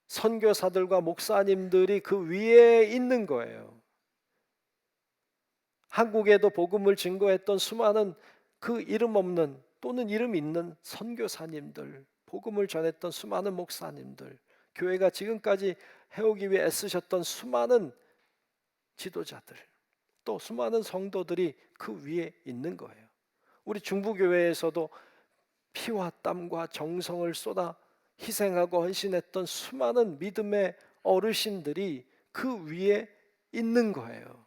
Speaker 1: 선교사들과 목사님들이 그 위에 있는 거예요. 한국에도 복음을 증거했던 수많은 그 이름 없는 또는 이름 있는 선교사님들, 복음을 전했던 수많은 목사님들, 교회가 지금까지 해오기 위해 애쓰셨던 수많은 지도자들, 또 수많은 성도들이 그 위에 있는 거예요. 우리 중부교회에서도 피와 땀과 정성을 쏟아 희생하고 헌신했던 수많은 믿음의 어르신들이 그 위에 있는 거예요.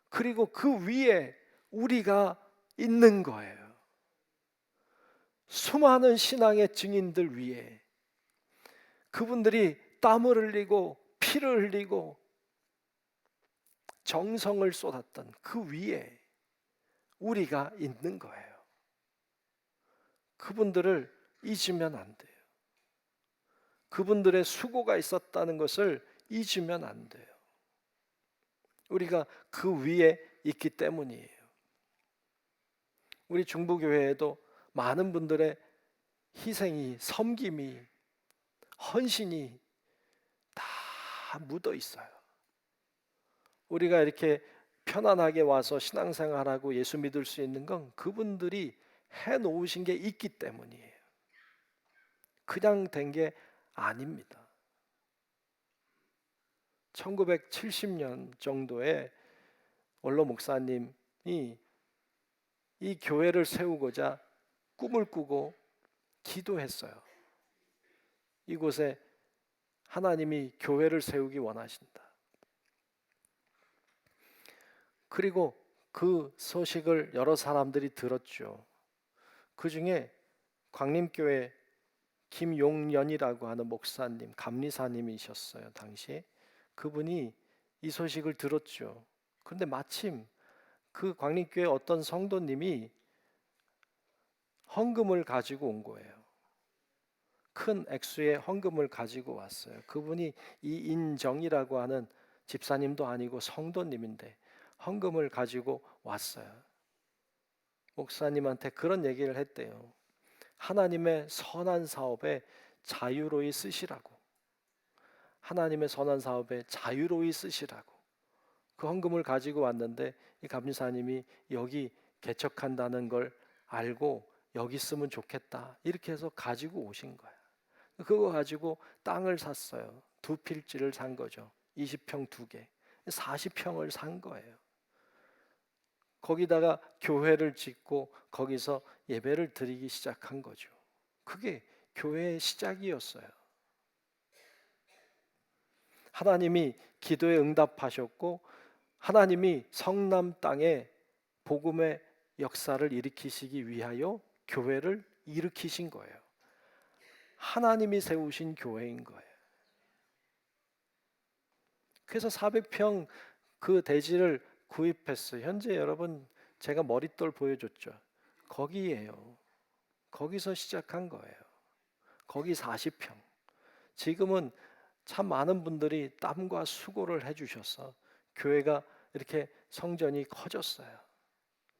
Speaker 1: 그리고 그 위에 우리가 있는 거예요. 수많은 신앙의 증인들 위에 그분들이 땀을 흘리고 피를 흘리고 정성을 쏟았던 그 위에 우리가 있는 거예요. 그분들을 잊으면 안 돼요. 그분들의 수고가 있었다는 것을 잊으면 안 돼요. 우리가 그 위에 있기 때문이에요. 우리 중부교회에도 많은 분들의 희생이, 섬김이, 헌신이 다 묻어 있어요. 우리가 이렇게 편안하게 와서 신앙생활하고 예수 믿을 수 있는 건 그분들이 해놓으신 게 있기 때문이에요. 그냥 된 게 아닙니다. 1970년 정도에 원로 목사님이 이 교회를 세우고자 꿈을 꾸고 기도했어요. 이곳에 하나님이 교회를 세우기 원하신다. 그리고 그 소식을 여러 사람들이 들었죠. 그 중에 광림교회 김용연이라고 하는 목사님, 감리사님이셨어요. 당시에 그분이 이 소식을 들었죠. 그런데 마침 그 광림교회 어떤 성도님이 헌금을 가지고 온 거예요. 큰 액수의 헌금을 가지고 왔어요. 그분이 이인정이라고 하는 집사님도 아니고 성도님인데 헌금을 가지고 왔어요. 목사님한테 그런 얘기를 했대요. 하나님의 선한 사업에 자유로이 쓰시라고. 하나님의 선한 사업에 자유로이 쓰시라고. 그 헌금을 가지고 왔는데 이 감리사님이 여기 개척한다는 걸 알고 여기 쓰면 좋겠다 이렇게 해서 가지고 오신 거예요. 그거 가지고 땅을 샀어요. 2필지를 산 거죠. 20평 2개, 40평을 산 거예요. 거기다가 교회를 짓고 거기서 예배를 드리기 시작한 거죠. 그게 교회의 시작이었어요. 하나님이 기도에 응답하셨고 하나님이 성남 땅에 복음의 역사를 일으키시기 위하여 교회를 일으키신 거예요. 하나님이 세우신 교회인 거예요. 그래서 400평 그 대지를 구입했어요. 현재 여러분 제가 머릿돌 보여줬죠. 거기에요. 거기서 시작한 거예요. 거기 40평. 지금은 참 많은 분들이 땀과 수고를 해주셔서 교회가 이렇게 성전이 커졌어요.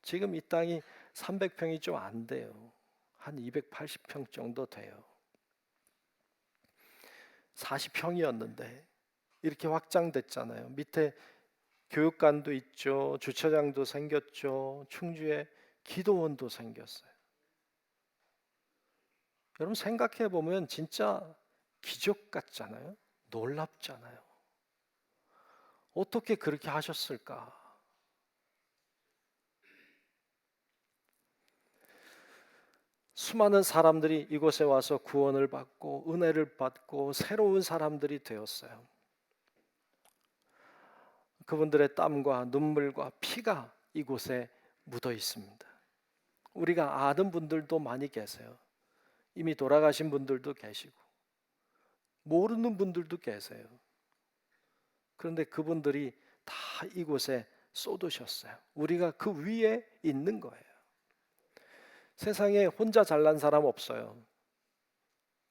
Speaker 1: 지금 이 땅이 300평이 좀 안 돼요. 한 280평 정도 돼요. 40평이었는데 이렇게 확장됐잖아요. 밑에 교육관도 있죠. 주차장도 생겼죠. 충주에 기도원도 생겼어요. 여러분 생각해 보면 진짜 기적 같잖아요. 놀랍잖아요. 어떻게 그렇게 하셨을까? 수많은 사람들이 이곳에 와서 구원을 받고 은혜를 받고 새로운 사람들이 되었어요. 그분들의 땀과 눈물과 피가 이곳에 묻어 있습니다. 우리가 아는 분들도 많이 계세요. 이미 돌아가신 분들도 계시고 모르는 분들도 계세요. 그런데 그분들이 다 이곳에 쏟으셨어요. 우리가 그 위에 있는 거예요. 세상에 혼자 잘난 사람 없어요.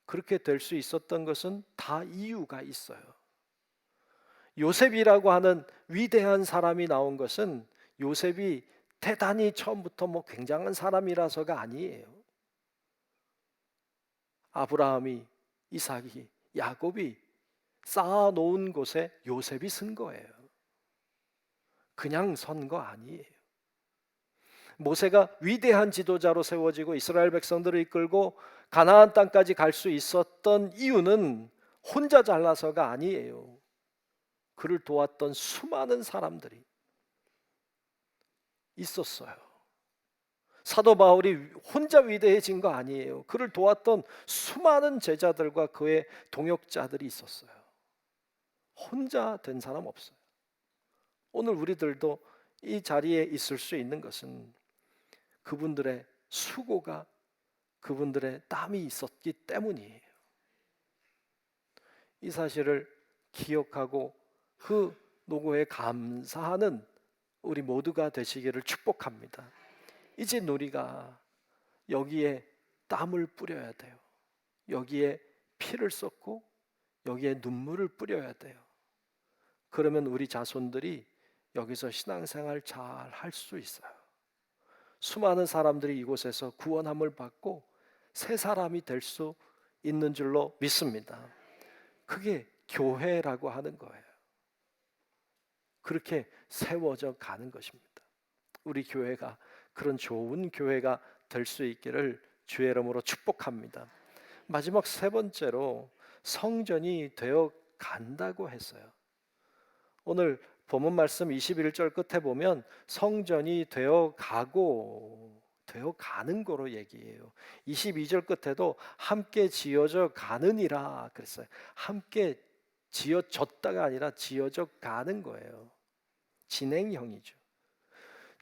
Speaker 1: 그렇게 될 수 있었던 것은 다 이유가 있어요. 요셉이라고 하는 위대한 사람이 나온 것은 요셉이 대단히 처음부터 굉장한 사람이라서가 아니에요. 아브라함이, 이삭이, 야곱이 쌓아놓은 곳에 요셉이 쓴 거예요. 그냥 선 거 아니에요. 모세가 위대한 지도자로 세워지고 이스라엘 백성들을 이끌고 가나안 땅까지 갈 수 있었던 이유는 혼자 잘나서가 아니에요. 그를 도왔던 수많은 사람들이 있었어요. 사도 바울이 혼자 위대해진 거 아니에요. 그를 도왔던 수많은 제자들과 그의 동역자들이 있었어요. 혼자 된 사람 없어요. 오늘 우리들도 이 자리에 있을 수 있는 것은 그분들의 수고가, 그분들의 땀이 있었기 때문이에요. 이 사실을 기억하고 그 노고에 감사하는 우리 모두가 되시기를 축복합니다. 이제 우리가 여기에 땀을 뿌려야 돼요. 여기에 피를 쏟고 여기에 눈물을 뿌려야 돼요. 그러면 우리 자손들이 여기서 신앙생활 잘 할 수 있어요. 수많은 사람들이 이곳에서 구원함을 받고 새 사람이 될 수 있는 줄로 믿습니다. 그게 교회라고 하는 거예요. 그렇게 세워져 가는 것입니다. 우리 교회가 그런 좋은 교회가 될 수 있기를 주의 이름으로 축복합니다. 마지막 세 번째로 성전이 되어 간다고 했어요. 오늘 본문 말씀 21절 끝에 보면 성전이 되어 가고 되어 가는 거로 얘기해요. 22절 끝에도 함께 지어져 가느니라 그랬어요. 함께 지어졌다가 아니라 지어져 가는 거예요. 진행형이죠.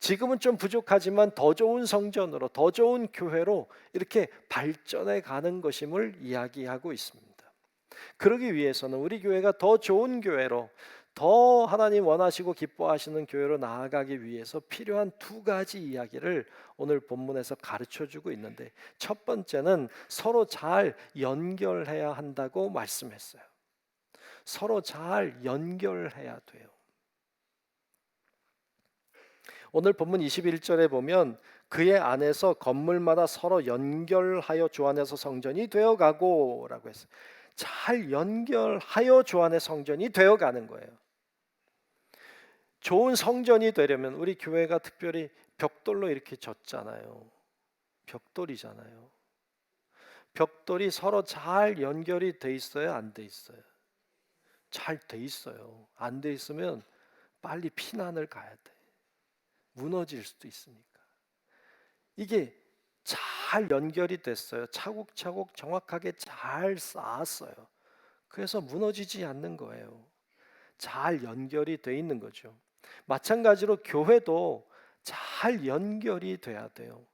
Speaker 1: 지금은 좀 부족하지만 더 좋은 성전으로, 더 좋은 교회로 이렇게 발전해 가는 것임을 이야기하고 있습니다. 그러기 위해서는 우리 교회가 더 좋은 교회로, 더 하나님 원하시고 기뻐하시는 교회로 나아가기 위해서 필요한 두 가지 이야기를 오늘 본문에서 가르쳐 주고 있는데, 첫 번째는 서로 잘 연결해야 한다고 말씀했어요. 서로 잘 연결해야 돼요. 오늘 본문 21절에 보면 그의 안에서 건물마다 서로 연결하여 주 안에서 성전이 되어가고 라고 했어요. 잘 연결하여 주 안에 성전이 되어가는 거예요. 좋은 성전이 되려면 우리 교회가 특별히 벽돌로 이렇게 졌잖아요. 벽돌이잖아요. 벽돌이 서로 잘 연결이 돼 있어요, 안 돼 있어요? 잘 돼 있어요. 안 돼 있으면 빨리 피난을 가야 돼. 무너질 수도 있으니까. 이게 잘 연결이 됐어요. 차곡차곡 정확하게 잘 쌓았어요. 그래서 무너지지 않는 거예요. 잘 연결이 돼 있는 거죠. 마찬가지로 교회도 잘 연결이 돼야 돼요.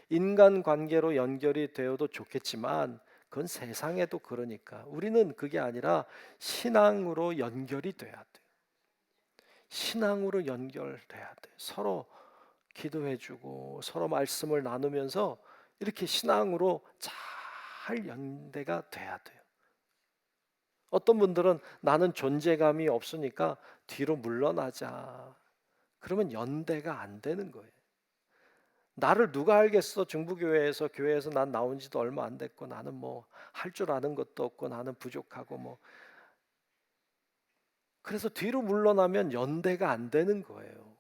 Speaker 1: 인간관계로 연결이 되어도 좋겠지만 그건 세상에도 그러니까 우리는 그게 아니라 신앙으로 연결이 돼야 돼요. 신앙으로 연결돼야 돼요. 서로 기도해주고 서로 말씀을 나누면서 이렇게 신앙으로 잘 연대가 돼야 돼요. 어떤 분들은 나는 존재감이 없으니까 뒤로 물러나자. 그러면 연대가 안 되는 거예요. 나를 누가 알겠어? 중부교회에서 교회에서 난 나온 지도 얼마 안 됐고 나는 뭐 할 줄 아는 것도 없고 나는 부족하고 뭐. 그래서 뒤로 물러나면 연대가 안 되는 거예요.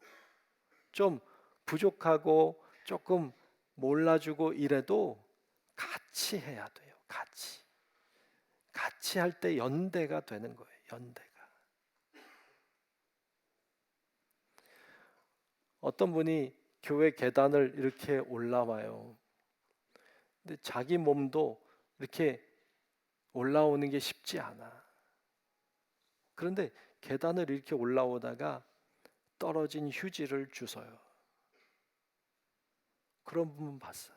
Speaker 1: 좀 부족하고 조금 몰라주고 이래도 같이 해야 돼요. 같이 할 때 연대가 되는 거예요. 연대가. 어떤 분이 교회 계단을 이렇게 올라와요. 근데 자기 몸도 이렇게 올라오는 게 쉽지 않아. 그런데 계단을 이렇게 올라오다가 떨어진 휴지를 주워요. 그런 분 봤어요.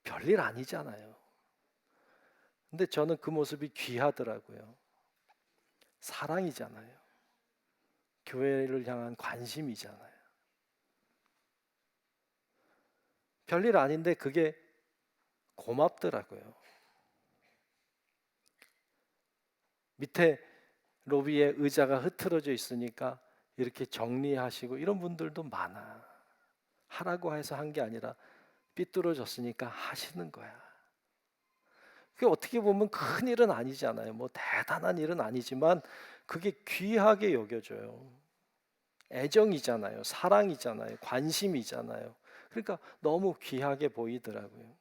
Speaker 1: 별일 아니잖아요. 근데 저는 그 모습이 귀하더라고요. 사랑이잖아요. 교회를 향한 관심이잖아요. 별일 아닌데 그게 고맙더라고요. 밑에 로비에 의자가 흐트러져 있으니까 이렇게 정리하시고 이런 분들도 많아. 하라고 해서 한 게 아니라 삐뚤어졌으니까 하시는 거야. 그게 어떻게 보면 큰 일은 아니잖아요. 뭐 대단한 일은 아니지만 그게 귀하게 여겨져요. 애정이잖아요. 사랑이잖아요. 관심이잖아요. 그러니까 너무 귀하게 보이더라고요.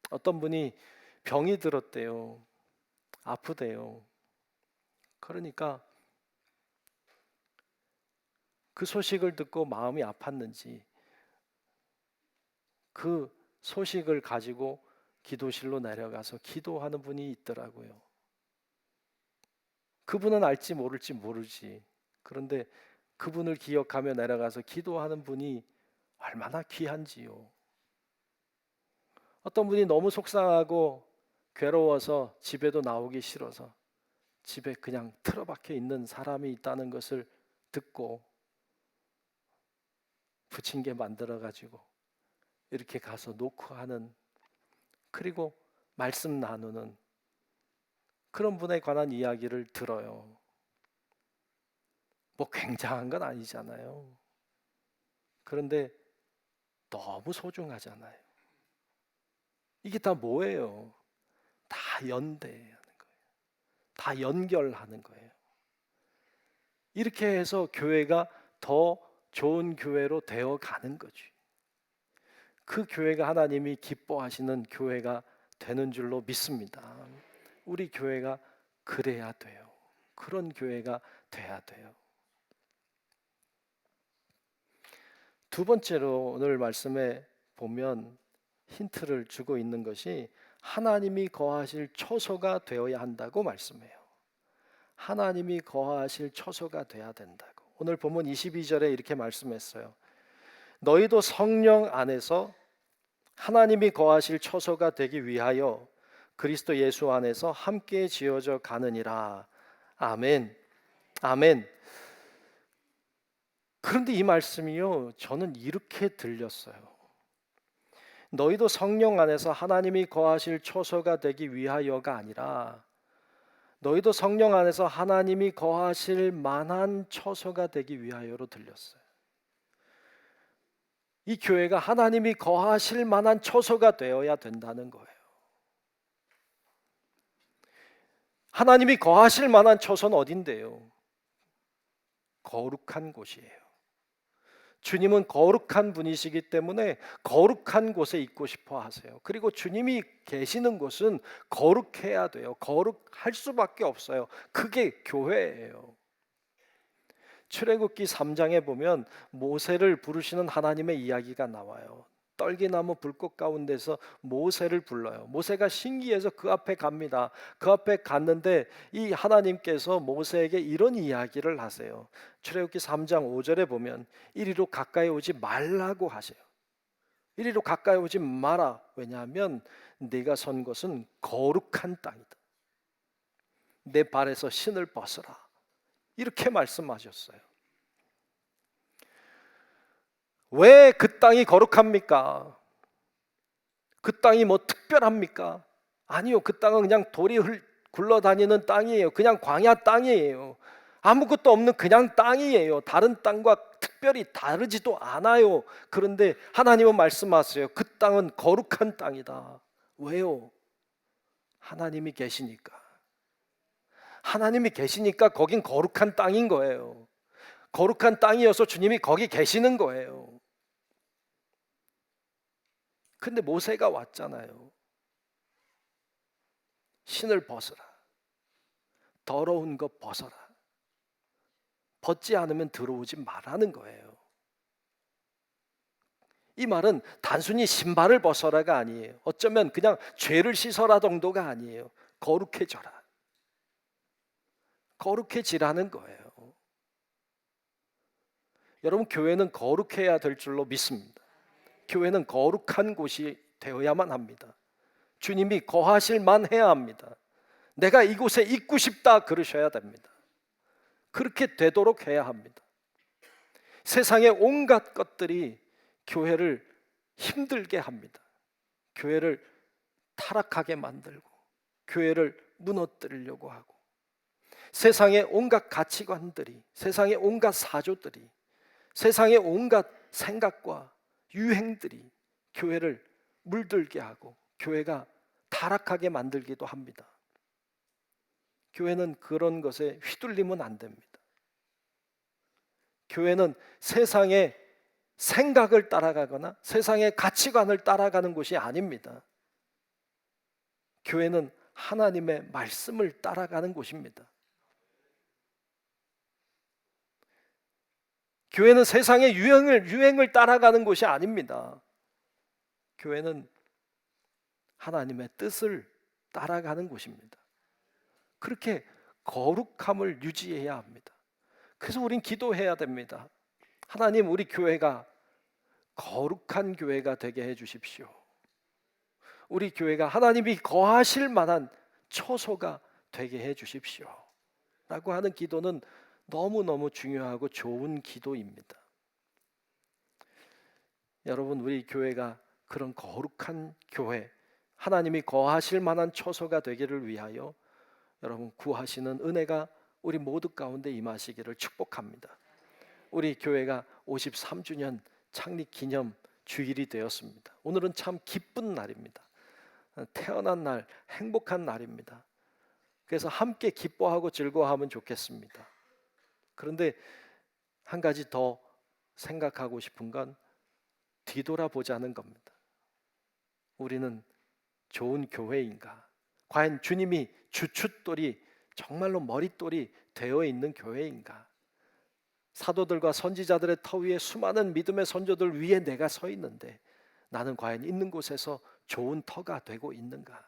Speaker 1: 어떤 분이 병이 들었대요. 아프대요. 그러니까 그 소식을 듣고 마음이 아팠는지 그 소식을 가지고 기도실로 내려가서 기도하는 분이 있더라고요. 그분은 알지 모를지 모르지. 그런데 그분을 기억하며 내려가서 기도하는 분이 얼마나 귀한지요. 어떤 분이 너무 속상하고 괴로워서 집에도 나오기 싫어서 집에 그냥 틀어박혀 있는 사람이 있다는 것을 듣고 부침개 만들어 가지고 이렇게 가서 놓고 하는 그리고 말씀 나누는 그런 분에 관한 이야기를 들어요. 뭐 굉장한 건 아니잖아요. 그런데 너무 소중하잖아요. 이게 다 뭐예요? 다 연대하는 거예요. 다 연결하는 거예요. 이렇게 해서 교회가 더 좋은 교회로 되어 가는 거지. 그 교회가 하나님이 기뻐하시는 교회가 되는 줄로 믿습니다. 우리 교회가 그래야 돼요. 그런 교회가 돼야 돼요. 두 번째로 오늘 말씀에 보면 힌트를 주고 있는 것이 하나님이 거하실 처소가 되어야 한다고 말씀해요. 하나님이 거하실 처소가 돼야 된다고. 오늘 본문 22절에 이렇게 말씀했어요. 너희도 성령 안에서 하나님이 거하실 처소가 되기 위하여 그리스도 예수 안에서 함께 지어져 가느니라. 아멘. 아멘. 그런데 이 말씀이요, 저는 이렇게 들렸어요. 너희도 성령 안에서 하나님이 거하실 처소가 되기 위하여가 아니라 너희도 성령 안에서 하나님이 거하실 만한 처소가 되기 위하여로 들렸어요. 이 교회가 하나님이 거하실 만한 처소가 되어야 된다는 거예요. 하나님이 거하실 만한 처소는 어딘데요? 거룩한 곳이에요. 주님은 거룩한 분이시기 때문에 거룩한 곳에 있고 싶어 하세요. 그리고 주님이 계시는 곳은 거룩해야 돼요. 거룩할 수밖에 없어요. 그게 교회예요. 출애굽기 3장에 보면 모세를 부르시는 하나님의 이야기가 나와요. 떨기나무 불꽃 가운데서 모세를 불러요. 모세가 신기해서 그 앞에 갑니다. 그 앞에 갔는데 이 하나님께서 모세에게 이런 이야기를 하세요. 출애굽기 3장 5절에 보면 이리로 가까이 오지 말라고 하세요. 이리로 가까이 오지 마라. 왜냐하면 네가 선 곳은 거룩한 땅이다. 내 발에서 신을 벗어라. 이렇게 말씀하셨어요. 왜 그 땅이 거룩합니까? 그 땅이 뭐 특별합니까? 아니요. 그 땅은 그냥 돌이 굴러다니는 땅이에요. 그냥 광야 땅이에요. 아무것도 없는 그냥 땅이에요. 다른 땅과 특별히 다르지도 않아요. 그런데 하나님은 말씀하세요. 그 땅은 거룩한 땅이다. 왜요? 하나님이 계시니까. 하나님이 계시니까 거긴 거룩한 땅인 거예요. 거룩한 땅이어서 주님이 거기 계시는 거예요. 근데 모세가 왔잖아요. 신을 벗어라. 더러운 거 벗어라. 벗지 않으면 들어오지 말라는 거예요. 이 말은 단순히 신발을 벗어라가 아니에요. 어쩌면 그냥 죄를 씻어라 정도가 아니에요. 거룩해져라. 거룩해지라는 거예요. 여러분, 교회는 거룩해야 될 줄로 믿습니다. 교회는 거룩한 곳이 되어야만 합니다. 주님이 거하실 만해야 합니다. 내가 이곳에 있고 싶다 그러셔야 됩니다. 그렇게 되도록 해야 합니다. 세상의 온갖 것들이 교회를 힘들게 합니다. 교회를 타락하게 만들고 교회를 무너뜨리려고 하고 세상의 온갖 가치관들이, 세상의 온갖 사조들이, 세상의 온갖 생각과 유행들이 교회를 물들게 하고 교회가 타락하게 만들기도 합니다. 교회는 그런 것에 휘둘리면 안 됩니다. 교회는 세상의 생각을 따라가거나 세상의 가치관을 따라가는 곳이 아닙니다. 교회는 하나님의 말씀을 따라가는 곳입니다. 교회는 세상의 유행을 따라가는 곳이 아닙니다. 교회는 하나님의 뜻을 따라가는 곳입니다. 그렇게 거룩함을 유지해야 합니다. 그래서 우린 기도해야 됩니다. 하나님, 우리 교회가 거룩한 교회가 되게 해 주십시오. 우리 교회가 하나님이 거하실 만한 처소가 되게 해 주십시오. 라고 하는 기도는 너무너무 중요하고 좋은 기도입니다. 여러분, 우리 교회가 그런 거룩한 교회, 하나님이 거하실 만한 처소가 되기를 위하여 여러분 구하시는 은혜가 우리 모두 가운데 임하시기를 축복합니다. 우리 교회가 53주년 창립 기념 주일이 되었습니다. 오늘은 참 기쁜 날입니다. 태어난 날, 행복한 날입니다. 그래서 함께 기뻐하고 즐거워하면 좋겠습니다. 그런데 한 가지 더 생각하고 싶은 건 뒤돌아보자는 겁니다. 우리는 좋은 교회인가? 과연 주님이 주춧돌이 정말로 머릿돌이 되어 있는 교회인가? 사도들과 선지자들의 터 위에 수많은 믿음의 선조들 위에 내가 서 있는데 나는 과연 있는 곳에서 좋은 터가 되고 있는가?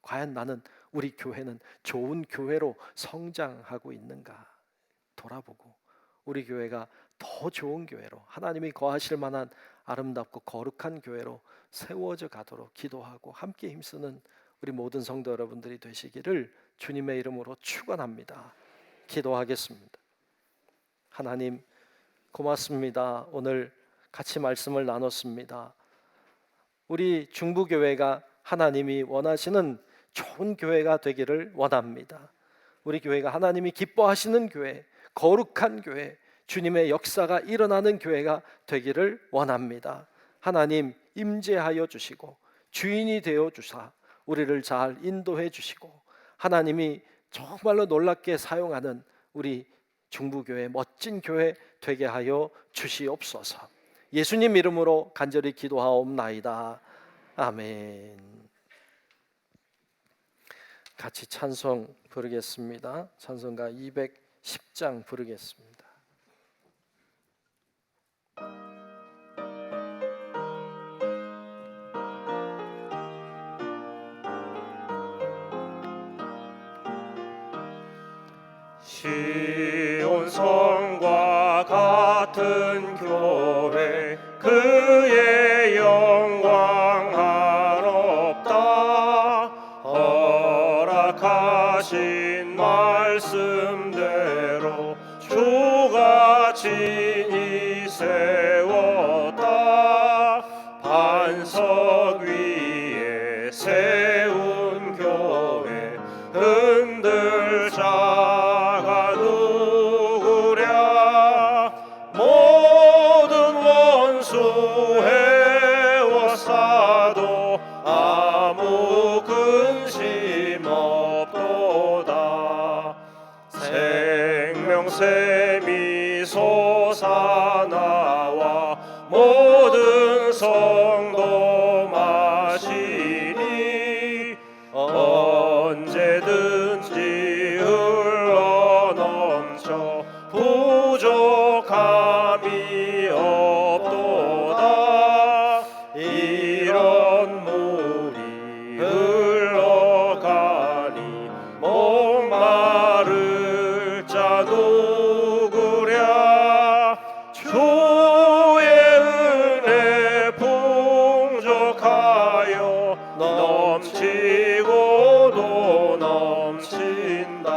Speaker 1: 과연 나는 우리 교회는 좋은 교회로 성장하고 있는가? 돌아보고 우리 교회가 더 좋은 교회로 하나님이 거하실 만한 아름답고 거룩한 교회로 세워져 가도록 기도하고 함께 힘쓰는 우리 모든 성도 여러분들이 되시기를 주님의 이름으로 축원합니다. 기도하겠습니다. 하나님 고맙습니다. 오늘 같이 말씀을 나눴습니다. 우리 중부교회가 하나님이 원하시는 좋은 교회가 되기를 원합니다. 우리 교회가 하나님이 기뻐하시는 교회, 거룩한 교회, 주님의 역사가 일어나는 교회가 되기를 원합니다. 하나님 임재하여 주시고 주인이 되어 주사 우리를 잘 인도해 주시고 하나님이 정말로 놀랍게 사용하는 우리 중부교회 멋진 교회 되게 하여 주시옵소서. 예수님 이름으로 간절히 기도하옵나이다. 아멘. 같이 찬송 부르겠습니다. 찬송가 210장 부르겠습니다.
Speaker 2: 시온 성과 같은 교회 그의 영광 한없다. 허락하신 말씀대로 주가 친히 세웠다. 반석 위에 세운 교회 흔들 자가 누구랴. 모든 원수 해워싸도 아무 근심 없도다. 생명샘이 솟아나와 모든 성도 마시니 언제든지 흘러넘쳐 부족함이 없도다. 이런 물이 흘러가니 목마를 자 누구랴. 주의 은혜 풍족하여 넘치고도 넘친다.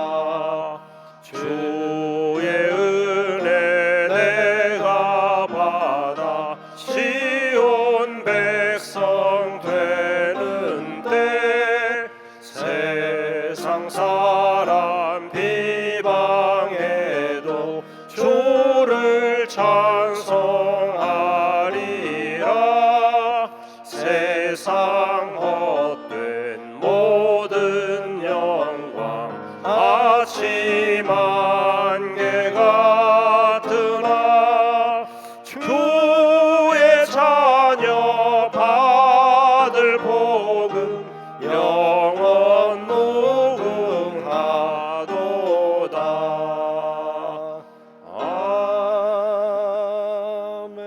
Speaker 2: 주의 은혜 내가 받아 시온 백성 되는 때 세상 사람 비방해도 주를 찬송하리라. 세상 헛된 모든 영광 아침 안개 같으나 주의 자녀 받을 복은 영원 무궁하도다. 아멘.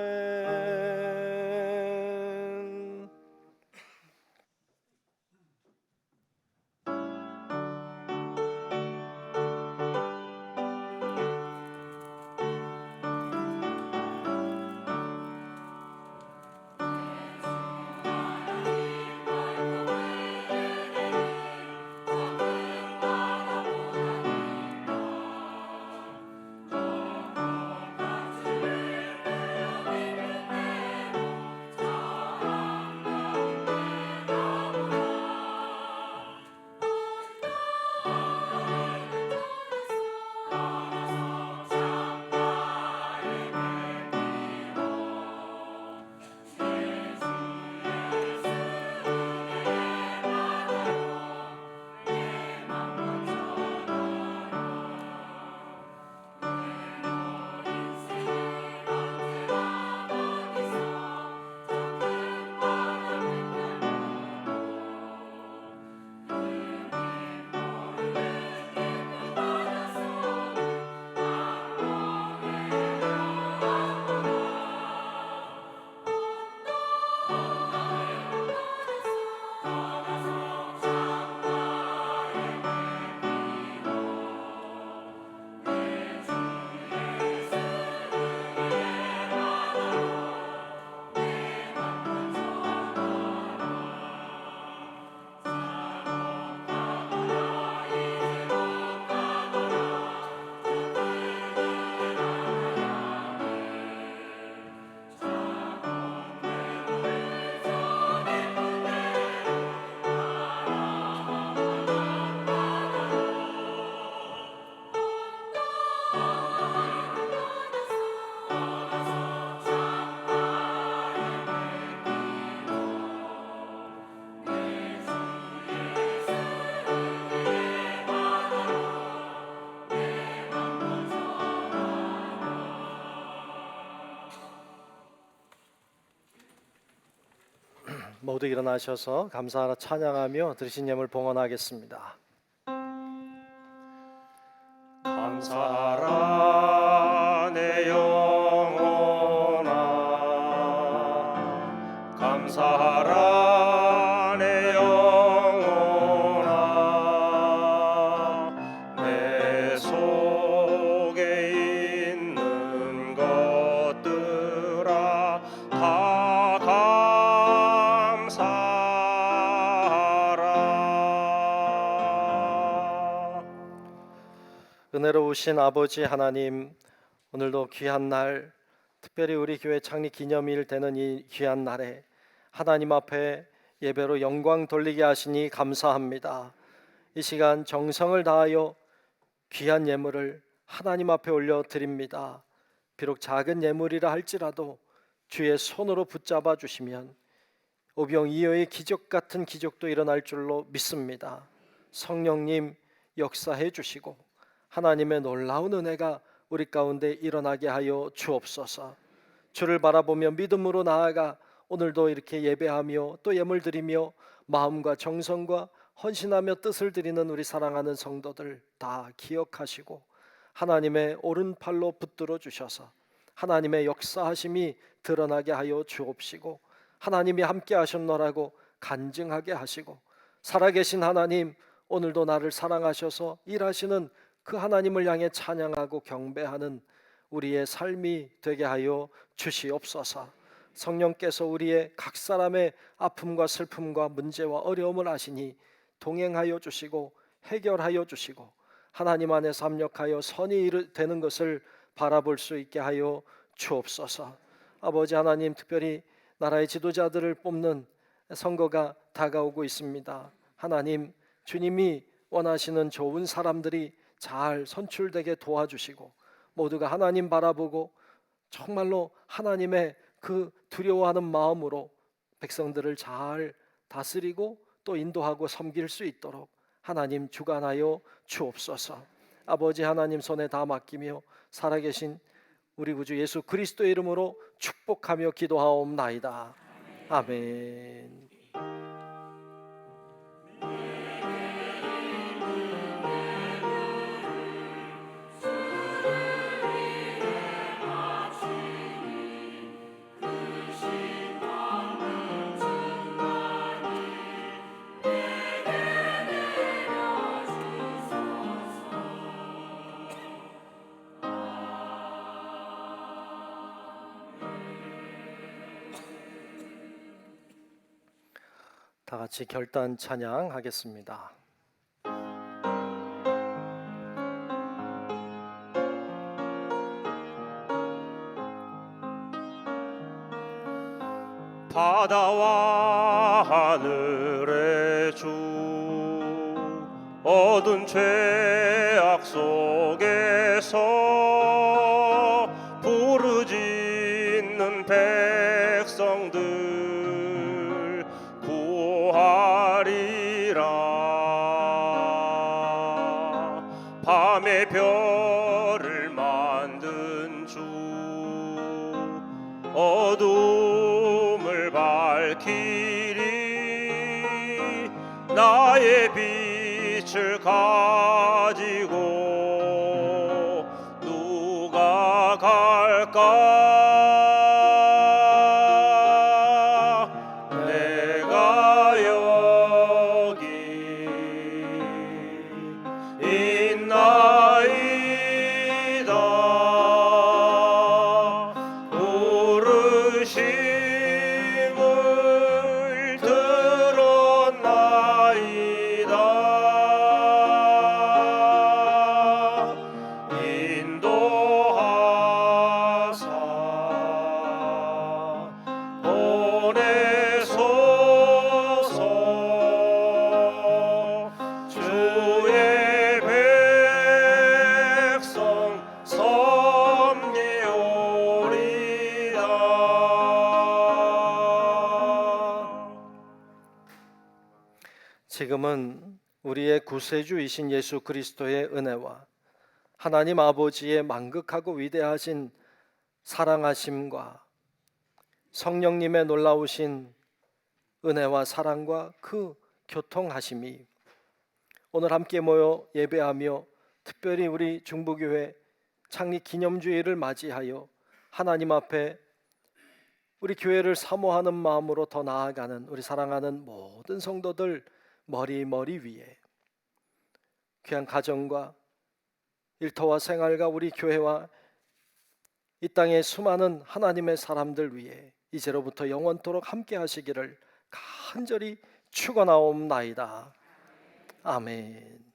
Speaker 1: 모두 일어나셔서 감사하라 찬양하며 드리신 예물 봉헌하겠습니다.
Speaker 2: 감사하라 내 영혼아, 감사하라 내 영혼아, 내 속에 있는 것들아 다 감사하라.
Speaker 1: 은혜로우신 아버지 하나님, 오늘도 귀한 날, 특별히 우리 교회 창립 기념일 되는 이 귀한 날에 하나님 앞에 예배로 영광 돌리게 하시니 감사합니다. 이 시간 정성을 다하여 귀한 예물을 하나님 앞에 올려드립니다. 비록 작은 예물이라 할지라도 주의 손으로 붙잡아 주시면 오병이어의 기적 같은 기적도 일어날 줄로 믿습니다. 성령님 역사해 주시고 하나님의 놀라운 은혜가 우리 가운데 일어나게 하여 주옵소서. 주를 바라보며 믿음으로 나아가 오늘도 이렇게 예배하며 또 예물 드리며 마음과 정성과 헌신하며 뜻을 드리는 우리 사랑하는 성도들 다 기억하시고 하나님의 오른팔로 붙들어 주셔서 하나님의 역사하심이 드러나게 하여 주옵시고 하나님이 함께 하셨노라고 간증하게 하시고 살아계신 하나님, 오늘도 나를 사랑하셔서 일하시는 그 하나님을 향해 찬양하고 경배하는 우리의 삶이 되게 하여 주시옵소서. 성령께서 우리의 각 사람의 아픔과 슬픔과 문제와 어려움을 아시니 동행하여 주시고 해결하여 주시고 하나님 안에서 합력하여 선이 되는 것을 바라볼 수 있게 하여 주옵소서. 아버지 하나님, 특별히 나라의 지도자들을 뽑는 선거가 다가오고 있습니다. 하나님, 주님이 원하시는 좋은 사람들이 잘 선출되게 도와주시고 모두가 하나님 바라보고 정말로 하나님의 그 두려워하는 마음으로 백성들을 잘 다스리고 또 인도하고 섬길 수 있도록 하나님 주관하여 주옵소서. 아버지 하나님 손에 다 맡기며 살아계신 우리 구주 예수 그리스도의 이름으로 축복하며 기도하옵나이다. 아멘. 다 같이 결단 찬양하겠습니다.
Speaker 2: 바다와 하늘의 주, 어두운 죄악 속에서 부르짖는 백성들 구하리라. 밤의 별을 만든 주, 어둠을 밝히리. 나의 빛을 가지고 누가 갈까? 내가 여기 있나이다. 부르심을 들었나이다. 인도하사 보내소서. 주의 백성 섬기오리다.
Speaker 1: 지금은 우리의 구세주이신 예수 그리스도의 은혜와 하나님 아버지의 만극하고 위대하신 사랑하심과 성령님의 놀라우신 은혜와 사랑과 그 교통하심이 오늘 함께 모여 예배하며 특별히 우리 중부교회 창립 기념주일을 맞이하여 하나님 앞에 우리 교회를 사모하는 마음으로 더 나아가는 우리 사랑하는 모든 성도들 머리 위에 귀한 가정과 일터와 생활과 우리 교회와 이 땅의 수많은 하나님의 사람들 위해 이제로부터 영원토록 함께 하시기를 간절히 축원하옵나이다. 아멘.